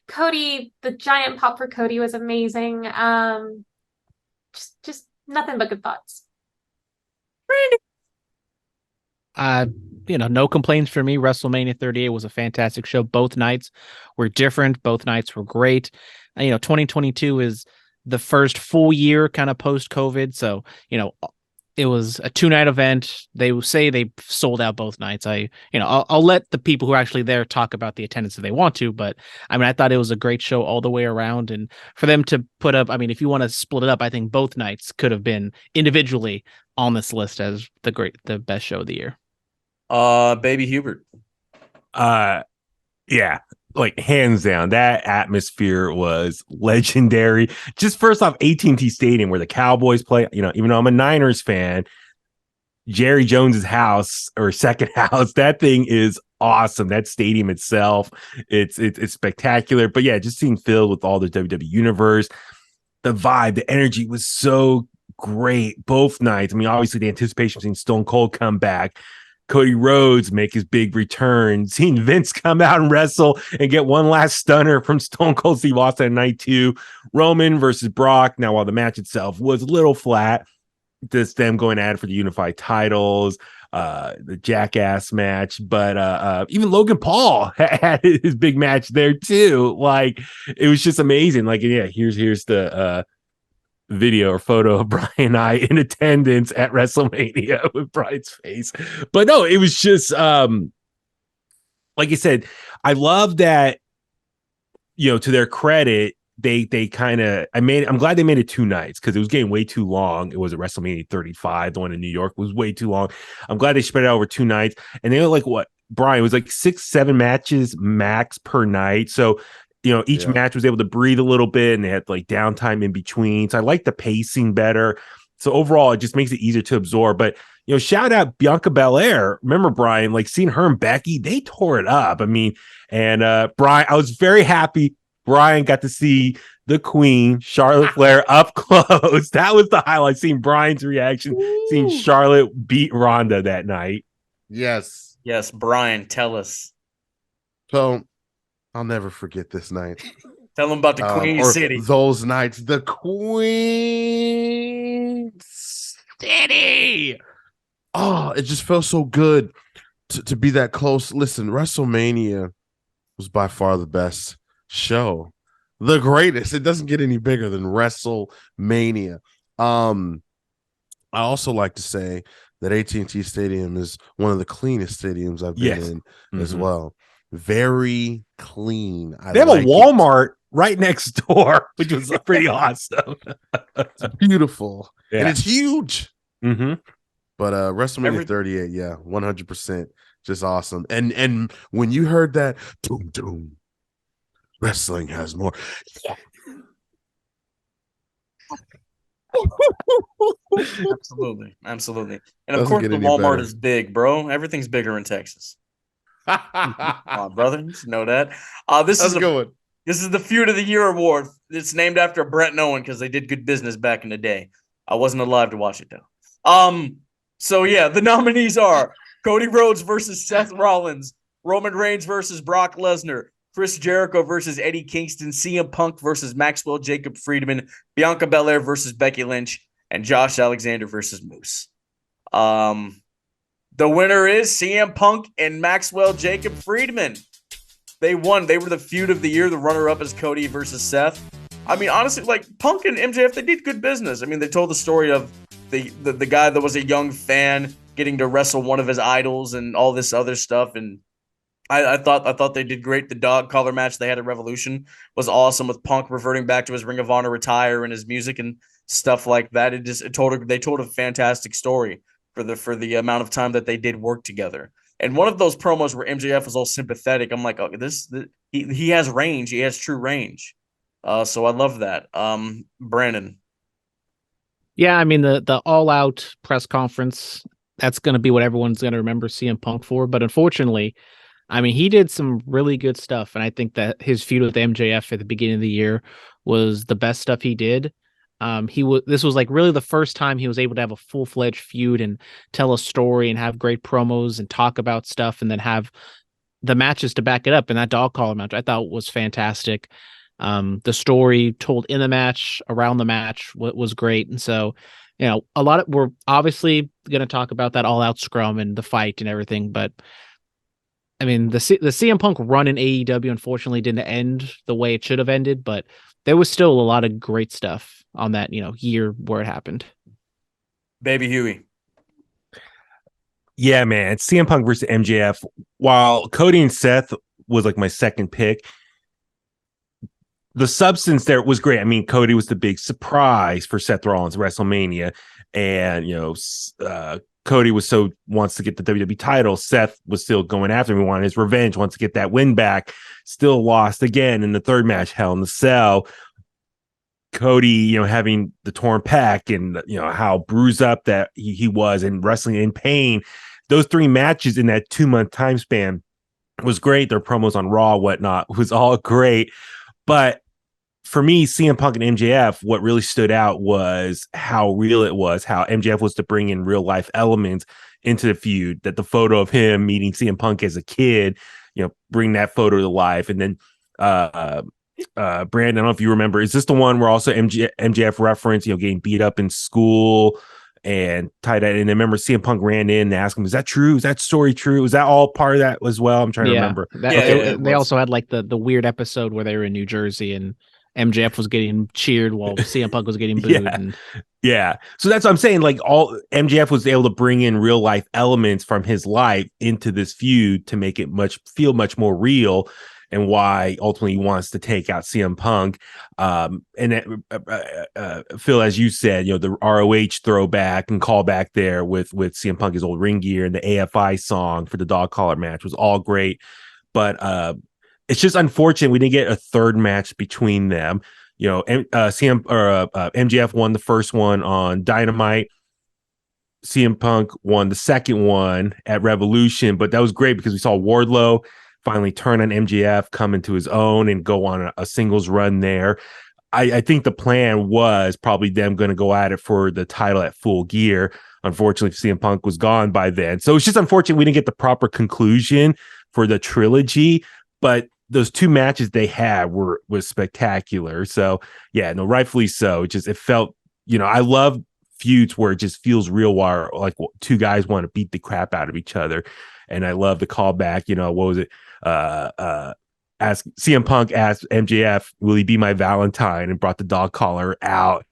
Cody, the giant pop for Cody was amazing. Just nothing but good thoughts. No complaints for me. WrestleMania 38 was a fantastic show. Both nights were different. Both nights were great. 2022 is the first full year kind of post-COVID. So, it was a 2-night event. They say they sold out both nights. I'll let the people who are actually there talk about the attendance if they want to, but I thought it was a great show all the way around. And for them to put up, if you want to split it up, I think both nights could have been individually on this list as the best show of the year. Baby Hubert. Yeah, hands down, that atmosphere was legendary. Just first off, AT&T Stadium where the Cowboys play, even though I'm a Niners fan, Jerry Jones's house or second house, that thing is awesome. That stadium itself, it's spectacular. But yeah, just seeing filled with all the WWE universe, the vibe, the energy was so great both nights. Obviously the anticipation of seeing Stone Cold come back, Cody Rhodes make his big return, seeing Vince come out and wrestle and get one last stunner from Stone Cold Steve Austin at night 2, Roman versus Brock. Now, while the match itself was a little flat, just them going at it for the unified titles, the Jackass match, but even Logan Paul had his big match there too. It was just amazing. Here's the video or photo of Brian and I in attendance at WrestleMania with Brian's face. But no, it was just like I said, I love that, to their credit, they kind of I'm glad they made it 2 nights because it was getting way too long. It was at WrestleMania 35, the one in New York was way too long. I'm glad they spread it out over 2 nights, and they were what, Brian, it was 6-7 matches max per night. So each match was able to breathe a little bit, and they had downtime in between. So I like the pacing better. So overall, it just makes it easier to absorb. But shout out Bianca Belair. Remember, Brian, like seeing her and Becky, they tore it up. I mean, and Brian, I was very happy Brian got to see the Queen, Charlotte Flair, up close. That was the highlight, seeing Brian's reaction, seeing Charlotte beat Ronda that night. Yes. Yes, Brian, tell us. So I'll never forget this night. Tell them about the Queen City. Those nights, the Queen City. Oh, it just felt so good to be that close. Listen, WrestleMania was by far the best show, the greatest. It doesn't get any bigger than WrestleMania. I also like to say that AT&T Stadium is one of the cleanest stadiums I've been in as well. Very clean. They have a Walmart right next door, which was pretty awesome. It's beautiful. Yeah. And it's huge. Mm-hmm. But WrestleMania 38, 100%, just awesome. And when you heard that, doom, doom, wrestling has more. Absolutely. And of course, the Walmart is big, bro. Everything's bigger in Texas. Come on, brother. You should know that. This is the Feud of the Year award. It's named after Brett and Owen because they did good business back in the day. I wasn't alive to watch it though. So yeah, the nominees are Cody Rhodes versus Seth Rollins, Roman Reigns versus Brock Lesnar, Chris Jericho versus Eddie Kingston, CM Punk versus Maxwell Jacob Friedman, Bianca Belair versus Becky Lynch, and Josh Alexander versus Moose. The winner is CM Punk and Maxwell Jacob Friedman. They won. They were the Feud of the Year. The runner-up is Cody versus Seth. I mean, honestly, like Punk and MJF, they did good business. I mean, they told the story of the guy that was a young fan getting to wrestle one of his idols and all this other stuff. And I thought they did great. The dog collar match they had at Revolution was awesome, with Punk reverting back to his Ring of Honor attire and his music and stuff like that. They told a fantastic story for the amount of time that they did work together. And one of those promos where MJF was all sympathetic, I'm like, oh, he has range. He has true range. So I love that. Brandon. Yeah, I mean the all-out press conference, that's going to be what everyone's going to remember CM Punk for. But unfortunately, I mean, he did some really good stuff, and I think that his feud with MJF at the beginning of the year was the best stuff he did. This was like really the first time he was able to have a full-fledged feud and tell a story and have great promos and talk about stuff and then have the matches to back it up. And that dog collar match I thought was fantastic. The story told in the match, around the match, was great. And so, we're obviously going to talk about that all out scrum and the fight and everything. But I mean, the CM Punk run in AEW, unfortunately, didn't end the way it should have ended, but there was still a lot of great stuff on that, year where it happened. Baby Huey. Yeah, man. It's CM Punk versus MJF. While Cody and Seth was like my second pick, the substance there was great. I mean, Cody was the big surprise for Seth Rollins at WrestleMania. And, Cody wants to get the WWE title. Seth was still going after him. He wanted his revenge, wants to get that win back. Still lost again in the third match, Hell in the Cell. Cody, having the torn pec and, how bruised up that he was and wrestling in pain. Those three matches in that 2-month time span was great. Their promos on Raw, whatnot, was all great. But for me, CM Punk and MJF, what really stood out was how real it was, how MJF was to bring in real life elements into the feud, that the photo of him meeting CM Punk as a kid, bring that photo to life. And then Brandon, I don't know if you remember, is this the one where also MJF referenced, getting beat up in school and tied that in? And remember CM Punk ran in and asked him, is that true? Is that story true? Was that all part of that as well? I'm trying to remember. They also had like the weird episode where they were in New Jersey and MJF was getting cheered while CM Punk was getting booed. Yeah. So that's what I'm saying. Like, all MJF was able to bring in real life elements from his life into this feud to make it feel much more real, and why ultimately he wants to take out CM Punk. Phil, as you said, the ROH throwback and callback there with CM Punk, his old ring gear, and the AFI song for the dog collar match was all great. But it's just unfortunate we didn't get a third match between them. MJF won the first one on Dynamite. CM Punk won the second one at Revolution, but that was great because we saw Wardlow finally turn on MJF, come into his own, and go on a singles run there. I think the plan was probably them going to go at it for the title at Full Gear. Unfortunately, CM Punk was gone by then. So it's just unfortunate we didn't get the proper conclusion for the trilogy, but those two matches they had was spectacular. So yeah, no, rightfully so. It felt, I love feuds where it just feels real, wire, like two guys want to beat the crap out of each other. And I love the callback, what was it? Ask CM Punk asked MJF, will he be my Valentine, and brought the dog collar out.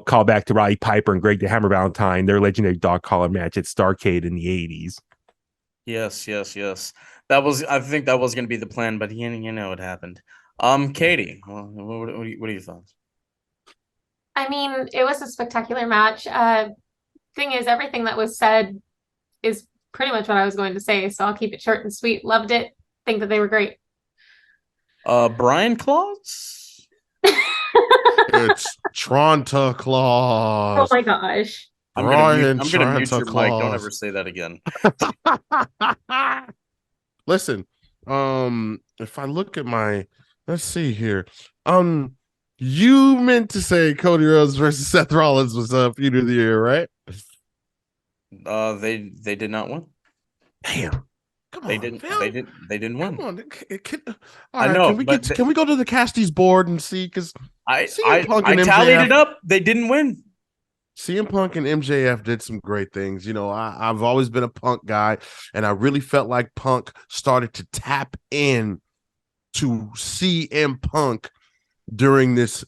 Call back to Roddy Piper and Greg the Hammer Valentine, their legendary dog collar match at Starrcade in the 80s. Yes. I think that was going to be the plan, but it happened. Katie, what are your thoughts? I mean, it was a spectacular match. Thing is, everything that was said is pretty much what I was going to say, so I'll keep it short and sweet. Loved it. Think that they were great. Brian Claus? It's Tronta Claus. Oh my gosh. I'm gonna mute your mic. Don't ever say that again. Listen, if I look at let's see here. You meant to say Cody Rhodes versus Seth Rollins was feud of the year, right? They did not win. Damn. Come on, they didn't. Phil. They didn't win. Come on. I know. Can we go to the Casties board and see? Because I tallied it up. They didn't win. CM Punk and MJF did some great things. I've always been a Punk guy, and I really felt like Punk started to tap in to CM Punk during this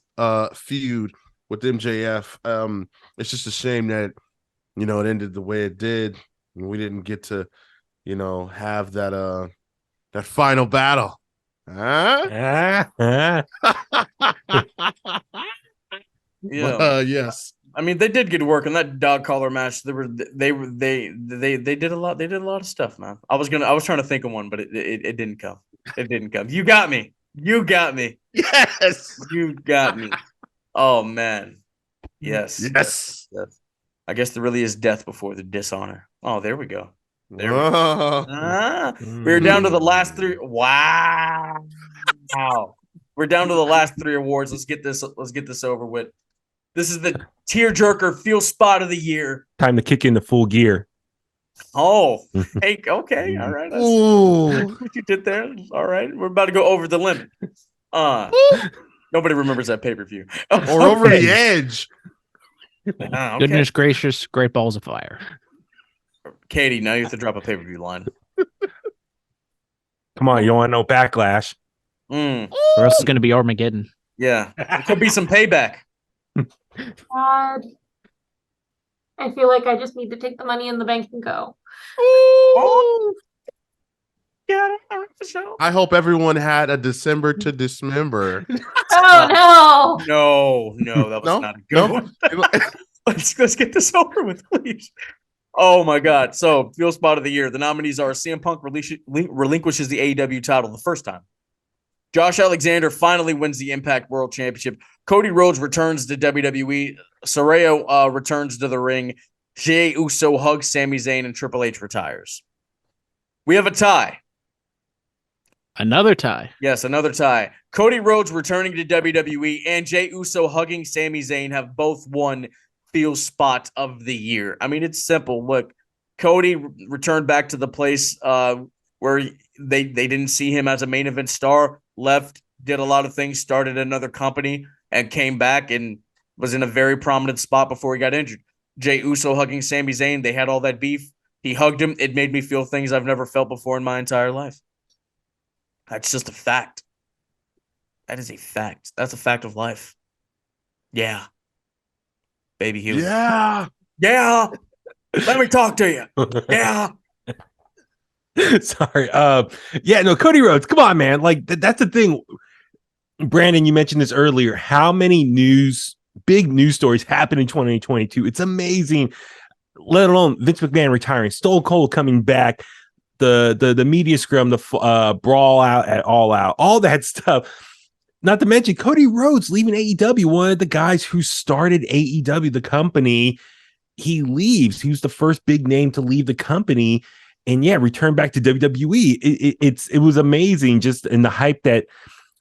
feud with MJF. It's just a shame that it ended the way it did, and we didn't get to have that final battle. Yeah. Yes. I mean, they did get to work on that dog collar match. They did a lot. They did a lot of stuff, man. I was trying to think of one, but it didn't come. It didn't come. You got me. Yes. You got me. Oh man. Yes. I guess there really is death before the dishonor. Oh, there we go. We're down to the last three. Wow. We're down to the last three awards. Let's get this over with. This is the tearjerker feel spot of the year. Time to kick into Full Gear. Oh, hey, okay, all right. What you did there. All right, we're about to go over the limit. Nobody remembers that pay-per-view. Or over the edge. Okay. Goodness gracious, great balls of fire. Katie, now you have to drop a pay-per-view line. Come on, you don't want no backlash. Or else it's going to be Armageddon. Yeah, it could be some payback. God. I feel like I just need to take the money in the bank and go. Yeah, I hope everyone had a December to dismember. Oh No, that was not a good one. Let's get this over with, please. Oh my God. So, Feel Spot of the Year. The nominees are CM Punk relinquishes the AEW title the first time. Josh Alexander finally wins the Impact World Championship. Cody Rhodes returns to WWE. Saraya returns to the ring. Jey Uso hugs Sami Zayn, and Triple H retires. We have a tie. Another tie. Yes, another tie. Cody Rhodes returning to WWE and Jey Uso hugging Sami Zayn have both won Feel Spot of the Year. I mean, it's simple. Look, Cody returned back to the place where they didn't see him as a main event star, left, did a lot of things, started another company, and came back and was in a very prominent spot before he got injured. Jey Uso hugging Sami Zayn, they had all that beef. He hugged him. It made me feel things I've never felt before in my entire life. That's just a fact. That is a fact. That's a fact of life. Yeah. Baby Huey. Yeah. Let me talk to you. Yeah. Sorry. Cody Rhodes. Come on, man. Like that's the thing. Brandon, you mentioned this earlier. How many big news stories happened in 2022? It's amazing. Let alone Vince McMahon retiring, Stone Cold coming back, the media scrum, the brawl out at All Out, all that stuff. Not to mention Cody Rhodes leaving AEW, one of the guys who started AEW, the company. He leaves. He was the first big name to leave the company, and return back to WWE. It was amazing, just in the hype, that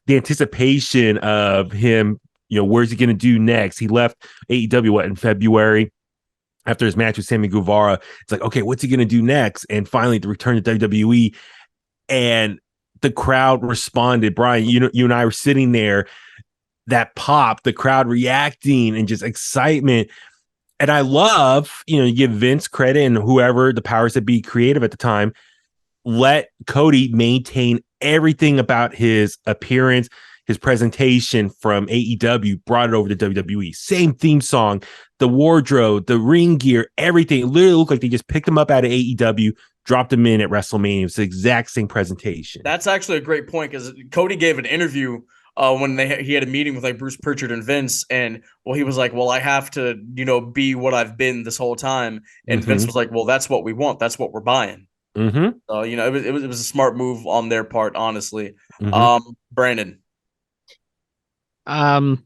the anticipation of him. Where's he going to do next? He left AEW in February after his match with Sammy Guevara. It's like, okay, what's he going to do next? And finally, the return to WWE, and the crowd responded. Brian, you and I were sitting there. That pop, the crowd reacting, and just excitement. And I love, you give Vince credit and whoever the powers that be creative at the time, let Cody maintain everything about his appearance, his presentation from AEW, brought it over to WWE. Same theme song, the wardrobe, the ring gear, everything. It literally looked like they just picked him up out of AEW, dropped him in at WrestleMania. It's the exact same presentation. That's actually a great point, because Cody gave an interview when he had a meeting with like Bruce Pritchard and Vince, and he was like, well, I have to, be what I've been this whole time. And Vince was like, well, that's what we want. That's what we're buying. So, it was a smart move on their part, honestly. Brandon. I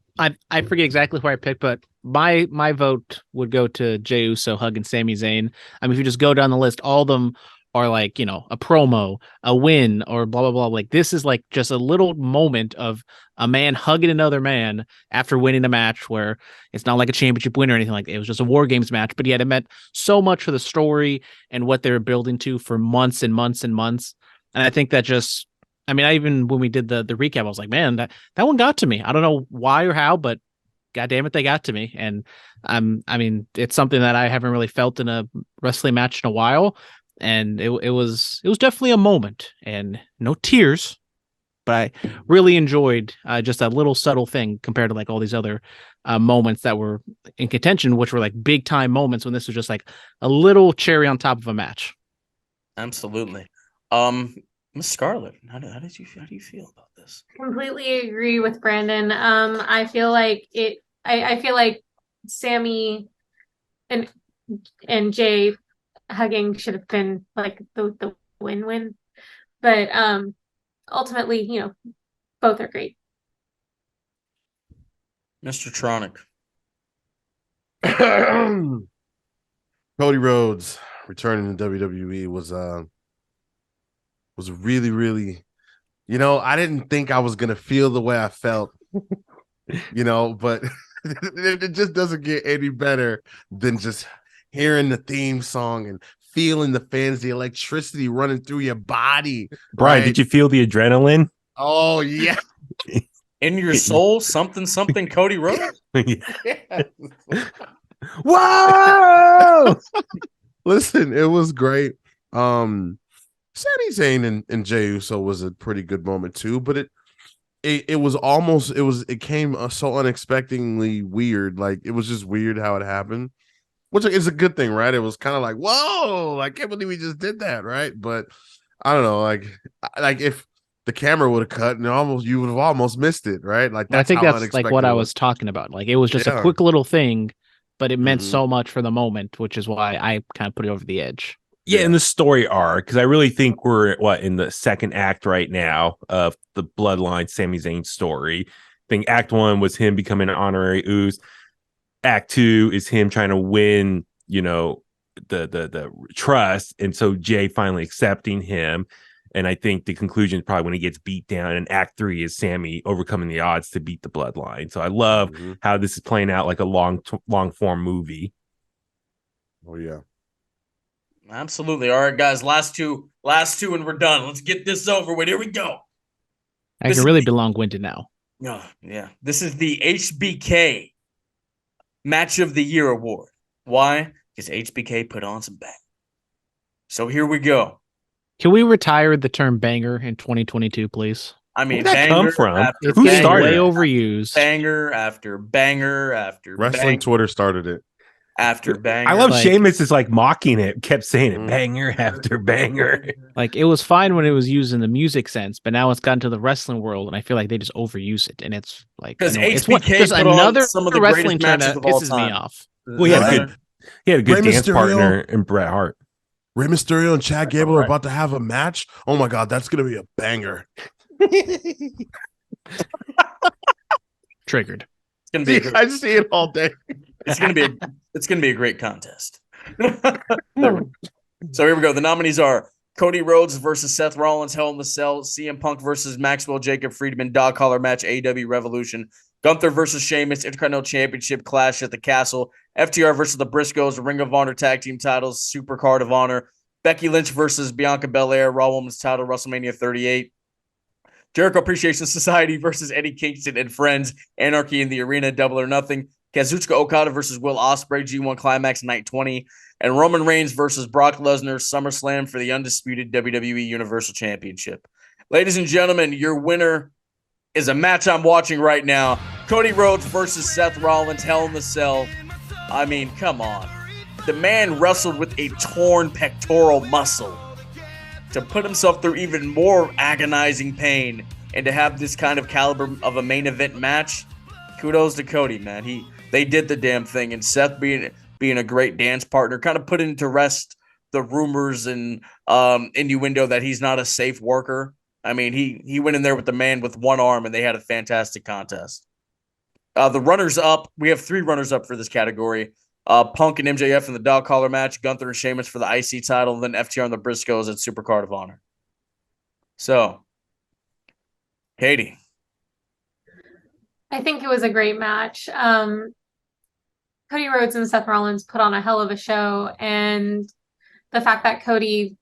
forget exactly who I picked, but my vote would go to Jey Uso hugging Sami Zayn. I mean, if you just go down the list, all of them are like, a promo, a win, or blah, blah, blah. Like, this is like just a little moment of a man hugging another man after winning a match where it's not like a championship win or anything like that. It was just a War Games match, but yet it meant so much for the story and what they were building to for months and months and months. And I think that just, even when we did the recap, I was like, man, that one got to me. I don't know why or how, but God damn it, they got to me. And it's something that I haven't really felt in a wrestling match in a while. And it was definitely a moment, and no tears, but I really enjoyed just that little subtle thing compared to like all these other moments that were in contention, which were like big time moments, when this was just like a little cherry on top of a match. Absolutely. Miss Scarlett, how do you feel about this? Completely agree with Brandon. I feel like I feel like Sammy and Jay hugging should have been like the win-win, but ultimately, both are great. Mr. Tronic. Cody Rhodes returning to WWE was really, really, I didn't think I was gonna feel the way I felt, but it just doesn't get any better than just hearing the theme song and feeling the fans, the electricity running through your body. Brian, right? Did you feel the adrenaline? Oh yeah. In your soul, something, Cody Rhodes. Whoa! Listen, it was great. Sami Zayn and Jey Uso was a pretty good moment too, but it came so unexpectedly weird. Like, it was just weird how it happened, which is a good thing, right? It was kind of like, whoa, I can't believe we just did that, right? But I don't know, like if the camera would have cut, and you would have almost missed it, right? Like, I think that's like what I was talking about. Like, it was just a quick little thing, but it meant so much for the moment, which is why I kind of put it over the edge. Yeah, in the story arc, because I really think we're in the second act right now of the Bloodline Sami Zayn story. I think Act 1 was him becoming an honorary Uso. Act 2 is him trying to win, the trust, and so Jay finally accepting him. And I think the conclusion is probably when he gets beat down. And Act 3 is Sammy overcoming the odds to beat the Bloodline. So I love how this is playing out like a long form movie. Oh yeah. Absolutely. All right, guys, last two, and we're done. Let's get this over with. Here we go. I can really be long-winded now. Yeah. This is the HBK Match of the Year award. Why? Because HBK put on some bang. So here we go. Can we retire the term banger in 2022, please? I mean, where did that come from? It's Who getting started way it? overused. Banger after banger after Wrestling banger Twitter started it. after banger. I love Like- Sheamus is like mocking it, kept saying it, banger after banger. Like, it was fine when it was used in the music sense, but now it's gotten to the wrestling world, and I feel like they just overuse it, and it's like, Because annoying. It's HBK just put on another some of the wrestling greatest term matches that of all pisses me time. off. Well, he had a good Rey dance Mysterio. partner in Bret Hart. Rey Mysterio and Chad Gable are about to have a match. Oh my god, that's gonna be a banger. Triggered. It's gonna be. I see it all day. It's gonna be a great contest. So here we go. The nominees are Cody Rhodes versus Seth Rollins, Hell in the Cell, CM Punk versus Maxwell Jacob Friedman, dog collar match, AEW Revolution, Gunther versus Sheamus, Intercontinental Championship Clash at the Castle, FTR versus the Briscoes, Ring of Honor Tag Team Titles, Super Card of Honor, Becky Lynch versus Bianca Belair, Raw Women's Title, WrestleMania 38, Jericho Appreciation Society versus Eddie Kingston and Friends, Anarchy in the Arena, Double or Nothing, Kazuchika Okada versus Will Ospreay, G1 Climax, Night 20, and Roman Reigns versus Brock Lesnar, SummerSlam for the undisputed WWE Universal Championship. Ladies and gentlemen, your winner is a match I'm watching right now. Cody Rhodes versus Seth Rollins, Hell in the Cell. I mean, come on. The man wrestled with a torn pectoral muscle to put himself through even more agonizing pain, and to have this kind of caliber of a main event match, kudos to Cody, man. They did the damn thing, and Seth being a great dance partner kind of put into rest the rumors and innuendo that he's not a safe worker. I mean, he went in there with the man with one arm, and they had a fantastic contest. The runners up, we have 3 runners up for this category. Punk and MJF in the dog collar match, Gunther and Sheamus for the IC title, and then FTR and the Briscoes at Super Card of Honor. So, Katie. I think it was a great match. Cody Rhodes and Seth Rollins put on a hell of a show, and the fact that Cody,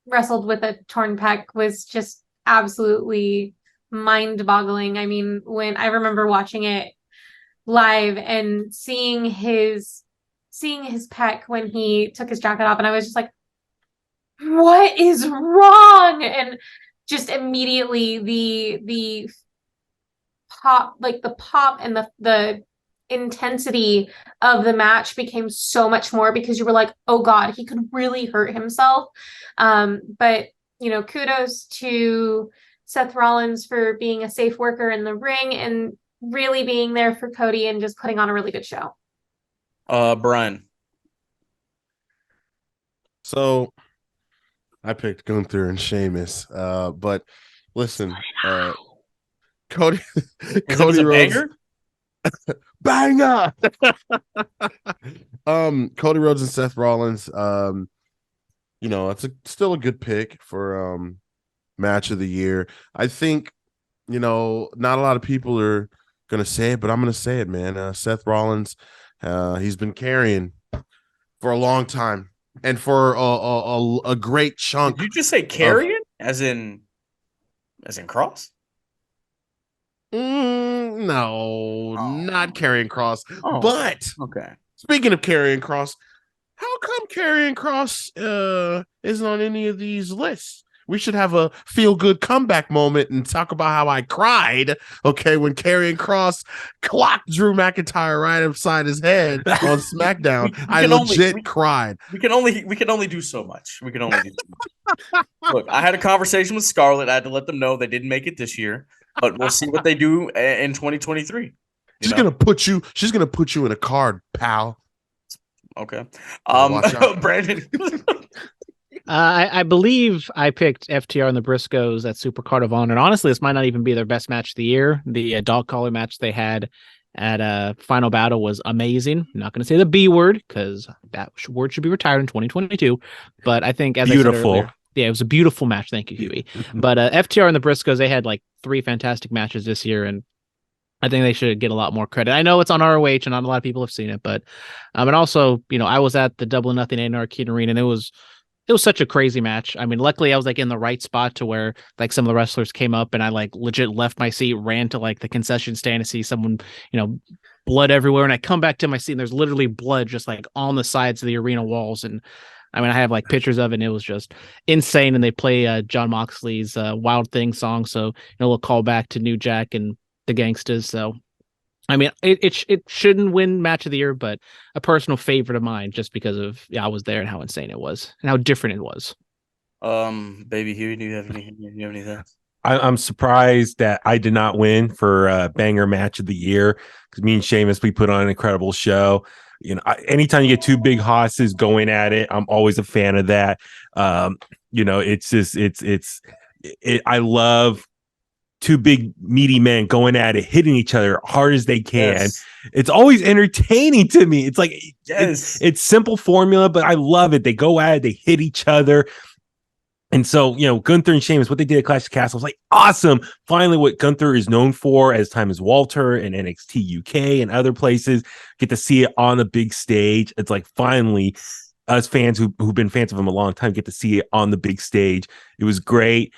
wrestled with a torn pec was just absolutely mind-boggling. I mean, when I remember watching it live and seeing his pec when he took his jacket off, and I was just like, what is wrong? And just immediately the pop and the intensity of the match became so much more, because you were like, oh God, he could really hurt himself. But kudos to Seth Rollins for being a safe worker in the ring and really being there for Cody and just putting on a really good show. Brian. So I picked Gunther and Sheamus. But listen, Cody Cody Rhodes. Banger? Cody Rhodes and Seth Rollins. It's still a good pick for match of the year. I think, not a lot of people are gonna say it, but I'm gonna say it, man. Seth Rollins, he's been carrying for a long time, and for a great chunk. Did you just say carrying, as in cross? No, not carrying cross. Oh, but okay. Speaking of carrying cross, how come carrying cross isn't on any of these lists? We should have a feel-good comeback moment and talk about how I cried, when Karrion Kross clocked Drew McIntyre right upside his head on SmackDown. I legit cried. We can only do so much. We can only do so much. Look, I had a conversation with Scarlett. I had to let them know they didn't make it this year, but we'll see what they do in 2023. She's gonna put you in a card, pal. Okay. Watch out. Brandon. I believe I picked FTR and the Briscoes at Super Card of Honor. And honestly, this might not even be their best match of the year. The dog collar match they had at Final Battle was amazing. I'm not going to say the B word, because that word should be retired in 2022. But I think, as beautiful. I said earlier, it was a beautiful match. Thank you, Huey. But FTR and the Briscoes, they had like 3 fantastic matches this year, and I think they should get a lot more credit. I know it's on ROH and not a lot of people have seen it, but and also, I was at the Double or Nothing Anarchy Arena, and it was such a crazy match. I mean, luckily I was like in the right spot to where like some of the wrestlers came up, and I like legit left my seat, ran to like the concession stand to see someone, blood everywhere. And I come back to my seat and there's literally blood just like on the sides of the arena walls. And I mean, I have like pictures of it, and it was just insane. And they play John Moxley's Wild Thing song. So, a little callback to New Jack and the Gangstas. So, I mean, it shouldn't win match of the year, but a personal favorite of mine, just because of I was there and how insane it was and how different it was. Baby Huey, do you have anything? I'm surprised that I did not win for banger match of the year, because me and Sheamus, we put on an incredible show. Anytime you get 2 big hosses going at it, I'm always a fan of that. It's just I love two big meaty men going at it, hitting each other hard as they can. Yes. It's always entertaining to me. It's like Yes. it's simple formula, but I love it. They go at it, they hit each other. And so, Gunther and Sheamus, what they did at Clash of Castles, like awesome. Finally, what Gunther is known for as time as Walter and NXT UK and other places, get to see it on the big stage. It's like finally us fans who've been fans of him a long time get to see it on the big stage. It was great.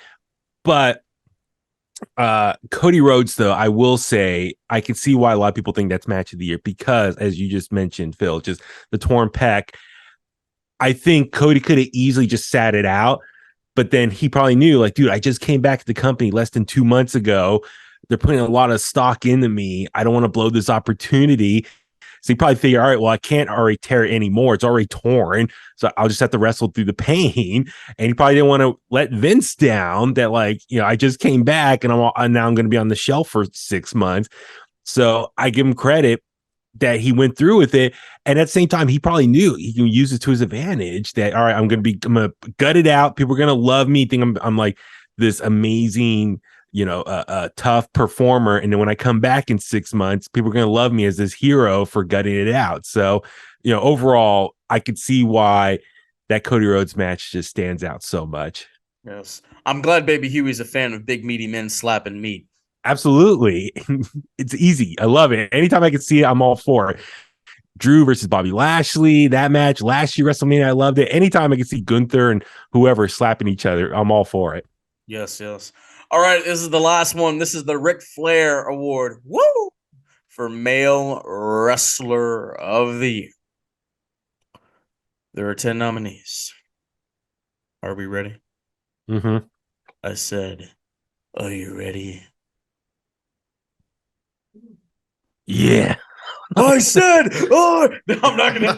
But Cody Rhodes, though, I will say I can see why a lot of people think that's match of the year because, as you just mentioned, Phil, just the torn pec. I think Cody could have easily just sat it out. But then he probably knew, like, dude, I just came back to the company less than 2 months ago. They're putting a lot of stock into me. I don't want to blow this opportunity. So he probably figured, all right, well, I can't already tear it anymore. It's already torn. So I'll just have to wrestle through the pain. And he probably didn't want to let Vince down that, like, I just came back and now I'm going to be on the shelf for 6 months. So I give him credit that he went through with it. And at the same time, he probably knew he can use it to his advantage that, all right, I'm going to gut it out. People are going to love me. Think I'm like this amazing, tough performer. And then when I come back in 6 months, people are going to love me as this hero for gutting it out. So, overall, I could see why that Cody Rhodes match just stands out so much. Yes. I'm glad Baby Huey's a fan of big meaty men slapping meat. Absolutely. It's easy. I love it. Anytime I can see it, I'm all for it. Drew versus Bobby Lashley, that match last year, WrestleMania, I loved it. Anytime I can see Gunther and whoever slapping each other, I'm all for it. Yes. All right, this is the last one. This is the Ric Flair Award. Woo! For Male Wrestler of the Year. There are 10 nominees. Are we ready? Mm-hmm. I said, are you ready? Yeah. I said, oh, no, I'm not gonna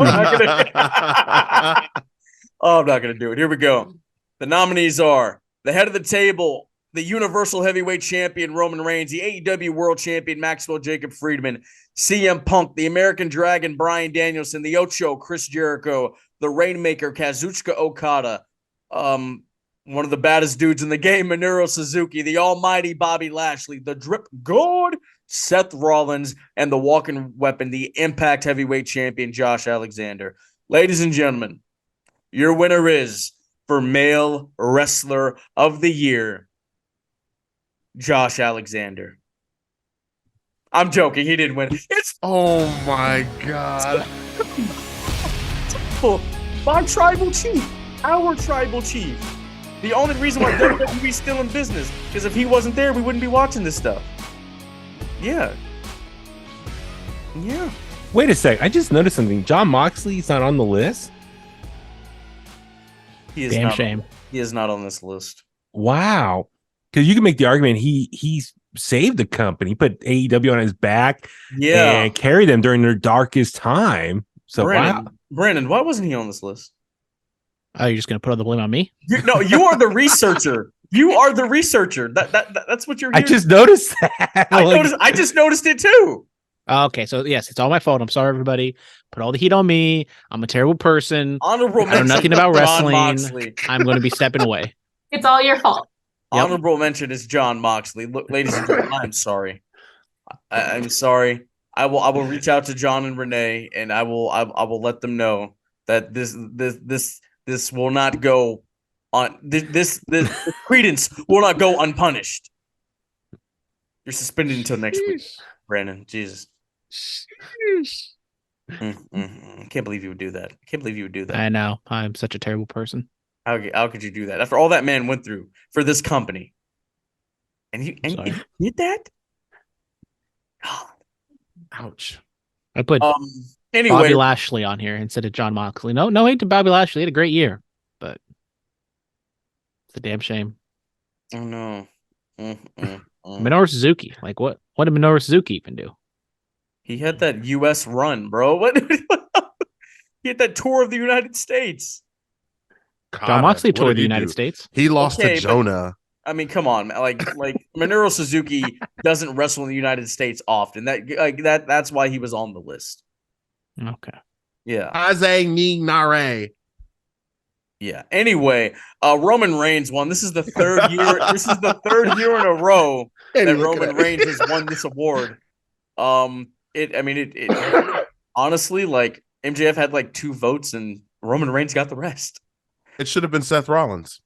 I'm not gonna do it. Here we go. The nominees are the head of the table, the Universal Heavyweight Champion Roman Reigns, the AEW World Champion Maxwell Jacob Friedman, CM Punk, the American Dragon Bryan Danielson, the Ocho Chris Jericho, the Rainmaker Kazuchika Okada, one of the baddest dudes in the game, Minoru Suzuki, the almighty Bobby Lashley, the Drip God Seth Rollins, and the walking weapon, the Impact Heavyweight Champion Josh Alexander. Ladies and gentlemen, your winner is for Male Wrestler of the Year, Josh Alexander. I'm joking. He didn't win. It's Oh my God. my tribal chief, our tribal chief. The only reason why WWE's still in business, because if he wasn't there, we wouldn't be watching this stuff. Yeah. Wait a sec. I just noticed something. John Moxley's not on the list. He is Damn not, shame. He is not on this list. Wow. Because you can make the argument he's saved the company, put AEW on his back, and carried them during their darkest time. So Brandon, why wasn't he on this list? Oh, you're just gonna put all the blame on me? You are the researcher. You are the researcher. That's what you're here. I just noticed that. I just noticed it too. Okay, so yes, it's all my fault. I'm sorry, everybody. Put all the heat on me. I'm a terrible person. Honorable I know mention nothing about John wrestling. Moxley. I'm going to be stepping away. It's all your fault. Yep. Honorable mention is John Moxley. Look, ladies and gentlemen, I'm sorry. I'm sorry. I will reach out to John and Renee, and I will let them know that this will not go on. This credence will not go unpunished. You're suspended until next week, Brandon. Jesus. I can't believe you would do that. I can't believe you would do that. I know. I'm such a terrible person. How could you do that after all that man went through for this company? And you did that? Ouch. I put Anyway, Bobby Lashley on here instead of John Moxley. No hate to Bobby Lashley. He had a great year, but it's a damn shame. Oh no. Minoru Suzuki. Like what did Minoru Suzuki even do? He had that U.S. run, bro. What? He had that tour of the United States. John Moxley toured the United States. He lost to Jonah. I mean, come on, like Minoru Suzuki doesn't wrestle in the United States often. That's why he was on the list. Okay. Yeah. Aze Nare. Yeah. Anyway, Roman Reigns won. This is the third year. This is the third year in a row that Roman Reigns has won this award. It honestly, like MJF had like 2 votes and Roman Reigns got the rest. It should have been Seth Rollins.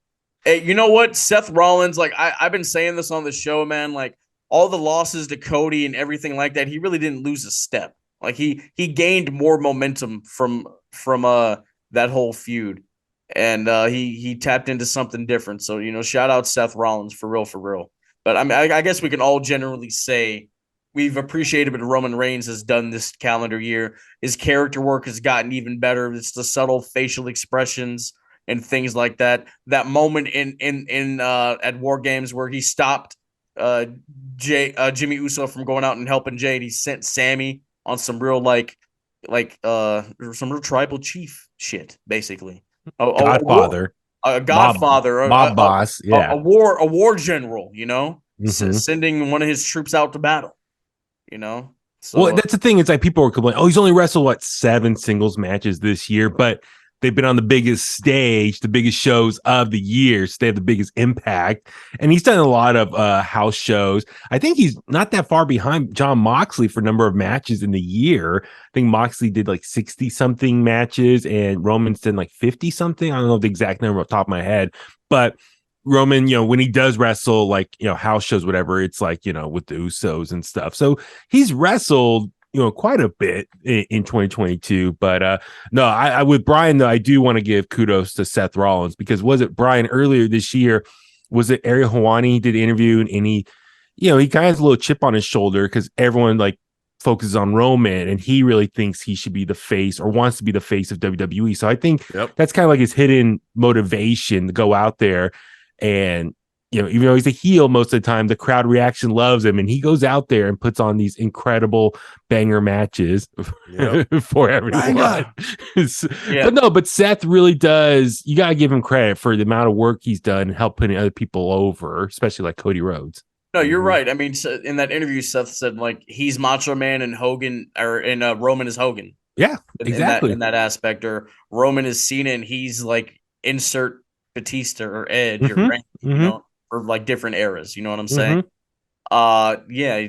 Hey, you know what? Seth Rollins, like I've been saying this on the show, man. Like all the losses to Cody and everything like that, he really didn't lose a step. Like he gained more momentum from that whole feud. And he tapped into something different. So, shout out Seth Rollins for real. But I guess we can all generally say we've appreciated what Roman Reigns has done this calendar year. His character work has gotten even better. It's the subtle facial expressions and things like that. That moment in at War Games where he stopped Jimmy Uso from going out and helping Jay. He sent Sammy on some real some real tribal chief shit, basically. Godfather, a godfather, mob boss, yeah, a war general, Mhm. sending one of his troops out to battle, So, well, that's the thing. It's like people were complaining, oh, he's only wrestled 7 singles matches this year, but they've been on the biggest stage, the biggest shows of the year, so they have the biggest impact. And he's done a lot of house shows. I think he's not that far behind John Moxley for number of matches in the year. I think Moxley did 60 something matches and Roman's did 50 something. I don't know the exact number off the top of my head, but Roman, when he does wrestle, house shows, whatever, it's with the Usos and stuff. So he's wrestled quite a bit in 2022, but no, I with Brian though, I do want to give kudos to Seth Rollins, because was it Brian earlier this year? Was it Ariel Helwani did an interview and he kind of has a little chip on his shoulder because everyone focuses on Roman and he really thinks he should be the face or wants to be the face of WWE. So I think that's kind of his hidden motivation to go out there and. Even though he's a heel most of the time, the crowd reaction loves him, and he goes out there and puts on these incredible banger matches for everyone. But Seth really does. You gotta give him credit for the amount of work he's done and help putting other people over, especially like Cody Rhodes. No, you're right. I mean, in that interview, Seth said he's Macho Man and Hogan, Roman is Hogan. Yeah, exactly. In that aspect, or Roman is Cena and he's insert Batista or Edge or Randy, or different eras, you know what I'm saying? Yeah,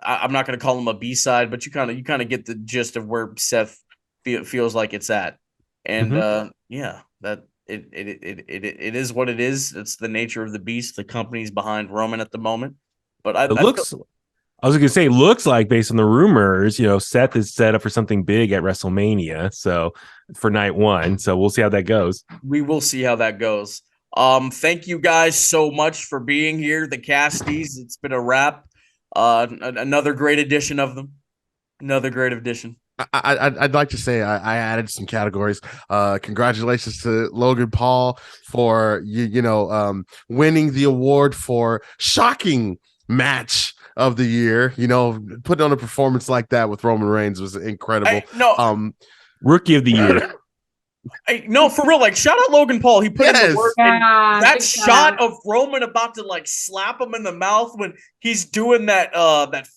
I'm not going to call him a B-side, but you kind of get the gist of where Seth feels like it's at, and that it is what it is. It's the nature of the beast. The company's behind Roman at the moment, but I was going to say, looks like based on the rumors, Seth is set up for something big at WrestleMania, so for night 1. So we'll see how that goes. We will see how that goes. Thank you guys so much for being here. The Casties, it's been a wrap. Another great edition of them. Another great edition. I'd like to say I added some categories. Congratulations to Logan Paul for winning the award for shocking match of the year. Putting on a performance like that with Roman Reigns was incredible. Rookie of the year. No, for real. Shout out Logan Paul. He put in the work. Yeah, that shot of Roman about to slap him in the mouth when he's doing that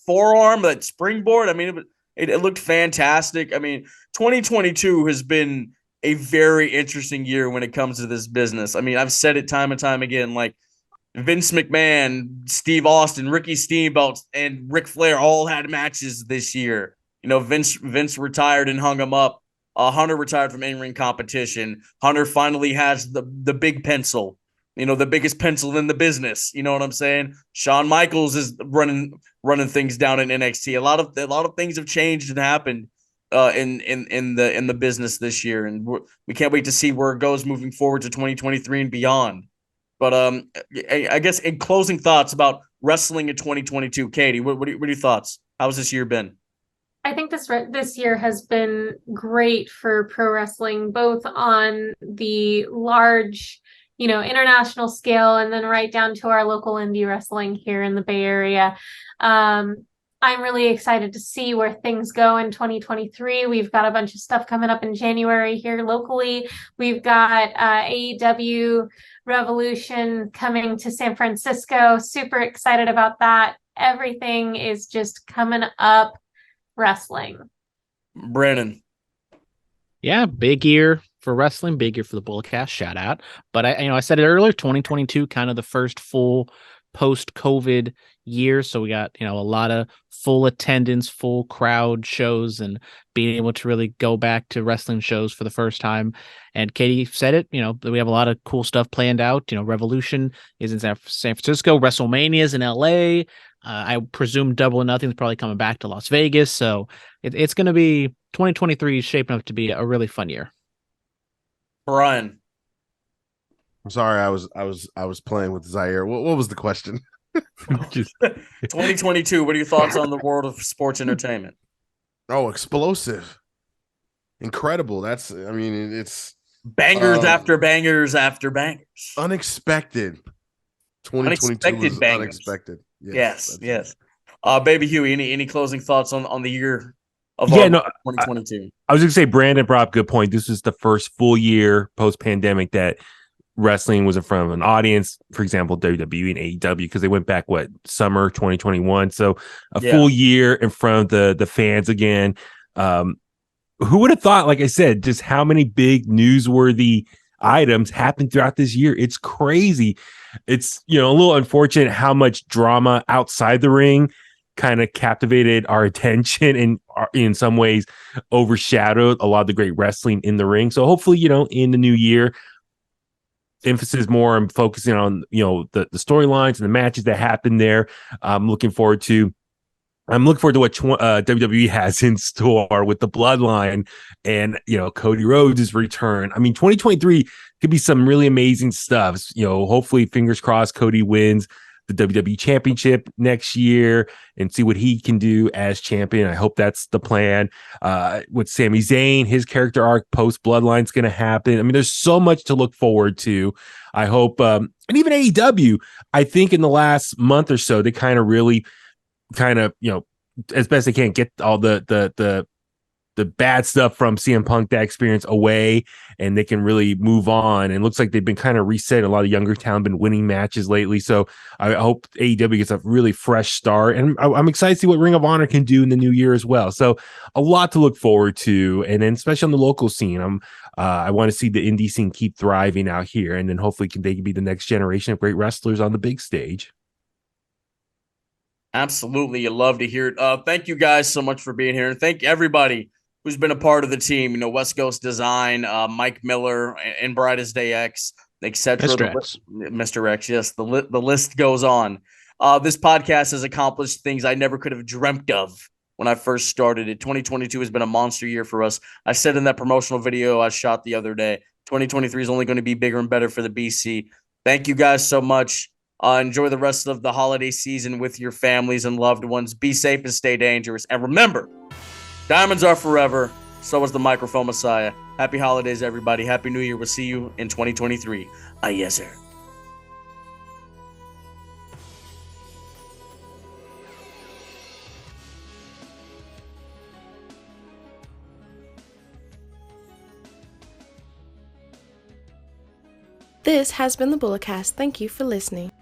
forearm, that springboard. I mean, it looked fantastic. I mean, 2022 has been a very interesting year when it comes to this business. I mean, I've said it time and time again. Vince McMahon, Steve Austin, Ricky Steamboat, and Ric Flair all had matches this year. Vince retired and hung him up. Hunter retired from in-ring competition. Hunter finally has the big pencil, the biggest pencil in the business. You know what I'm saying? Shawn Michaels is running things down in NXT. A lot of things have changed and happened in the business this year, and we can't wait to see where it goes moving forward to 2023 and beyond. But I guess in closing thoughts about wrestling in 2022, Katie, what are your thoughts? How's this year been? I think this year has been great for pro wrestling, both on the large, international scale, and then right down to our local indie wrestling here in the Bay Area. I'm really excited to see where things go in 2023. We've got a bunch of stuff coming up in January here locally. We've got AEW Revolution coming to San Francisco. Super excited about that. Everything is just coming up wrestling. Brandon. Yeah, big year. for wrestling, big year for the Bullcast, shout out. But I said it earlier, 2022, kind of the first full post-COVID year. So we got, a lot of full attendance, full crowd shows, and being able to really go back to wrestling shows for the first time. And Katie said it, we have a lot of cool stuff planned out. Revolution is in San Francisco, WrestleMania is in LA. I presume Double or Nothing is probably coming back to Las Vegas. So it's going to be 2023 is shaping up to be a really fun year. Brian. I'm sorry, I was playing with Zaire. What was the question? 2022. What are your thoughts on the world of sports entertainment? Oh, explosive, incredible. It's bangers after bangers after bangers. Unexpected. 2022 Unexpected was bangers. Unexpected. Yes. Baby Huey, any closing thoughts on the year of 2022? I was going to say, Brandon brought up a good point. This was the first full year post-pandemic that wrestling was in front of an audience, for example, WWE and AEW, because they went back, summer 2021. So full year in front of the fans again. Who would have thought, like I said, just how many big newsworthy items happened throughout this year? It's crazy. It's, a little unfortunate how much drama outside the ring kind of captivated our attention and in some ways overshadowed a lot of the great wrestling in the ring. So hopefully, in the new year, emphasis more on focusing on, the storylines and the matches that happened there. I'm looking forward to what WWE has in store with the Bloodline and, Cody Rhodes' return. 2023 could be some really amazing stuff. Hopefully, fingers crossed, Cody wins the WWE Championship next year and see what he can do as champion. I hope that's the plan. With Sami Zayn, his character arc post Bloodline is going to happen. There's so much to look forward to. I hope, and even AEW, I think in the last month or so, they kind of really as best they can get all the bad stuff from CM Punk, that experience away, and they can really move on. And it looks like they've been kind of reset. A lot of younger talent been winning matches lately. So I hope AEW gets a really fresh start. And I'm excited to see what Ring of Honor can do in the new year as well. So a lot to look forward to. And then especially on the local scene, I want to see the indie scene keep thriving out here. And then hopefully they can be the next generation of great wrestlers on the big stage. Absolutely. You love to hear it. Thank you guys so much for being here. And thank everybody who's been a part of the team, West Coast Design, Mike Miller, and Brightest Day X, etc. Mr. X, yes, the list goes on. This podcast has accomplished things I never could have dreamt of when I first started it. 2022 has been a monster year for us. I said in that promotional video I shot the other day, 2023 is only going to be bigger and better for the BC. Thank you guys so much. Enjoy the rest of the holiday season with your families and loved ones. Be safe and stay dangerous. And remember, diamonds are forever. So is the microphone Messiah. Happy holidays, everybody. Happy New Year. We'll see you in 2023. Yes, sir. This has been the Bulletcast. Thank you for listening.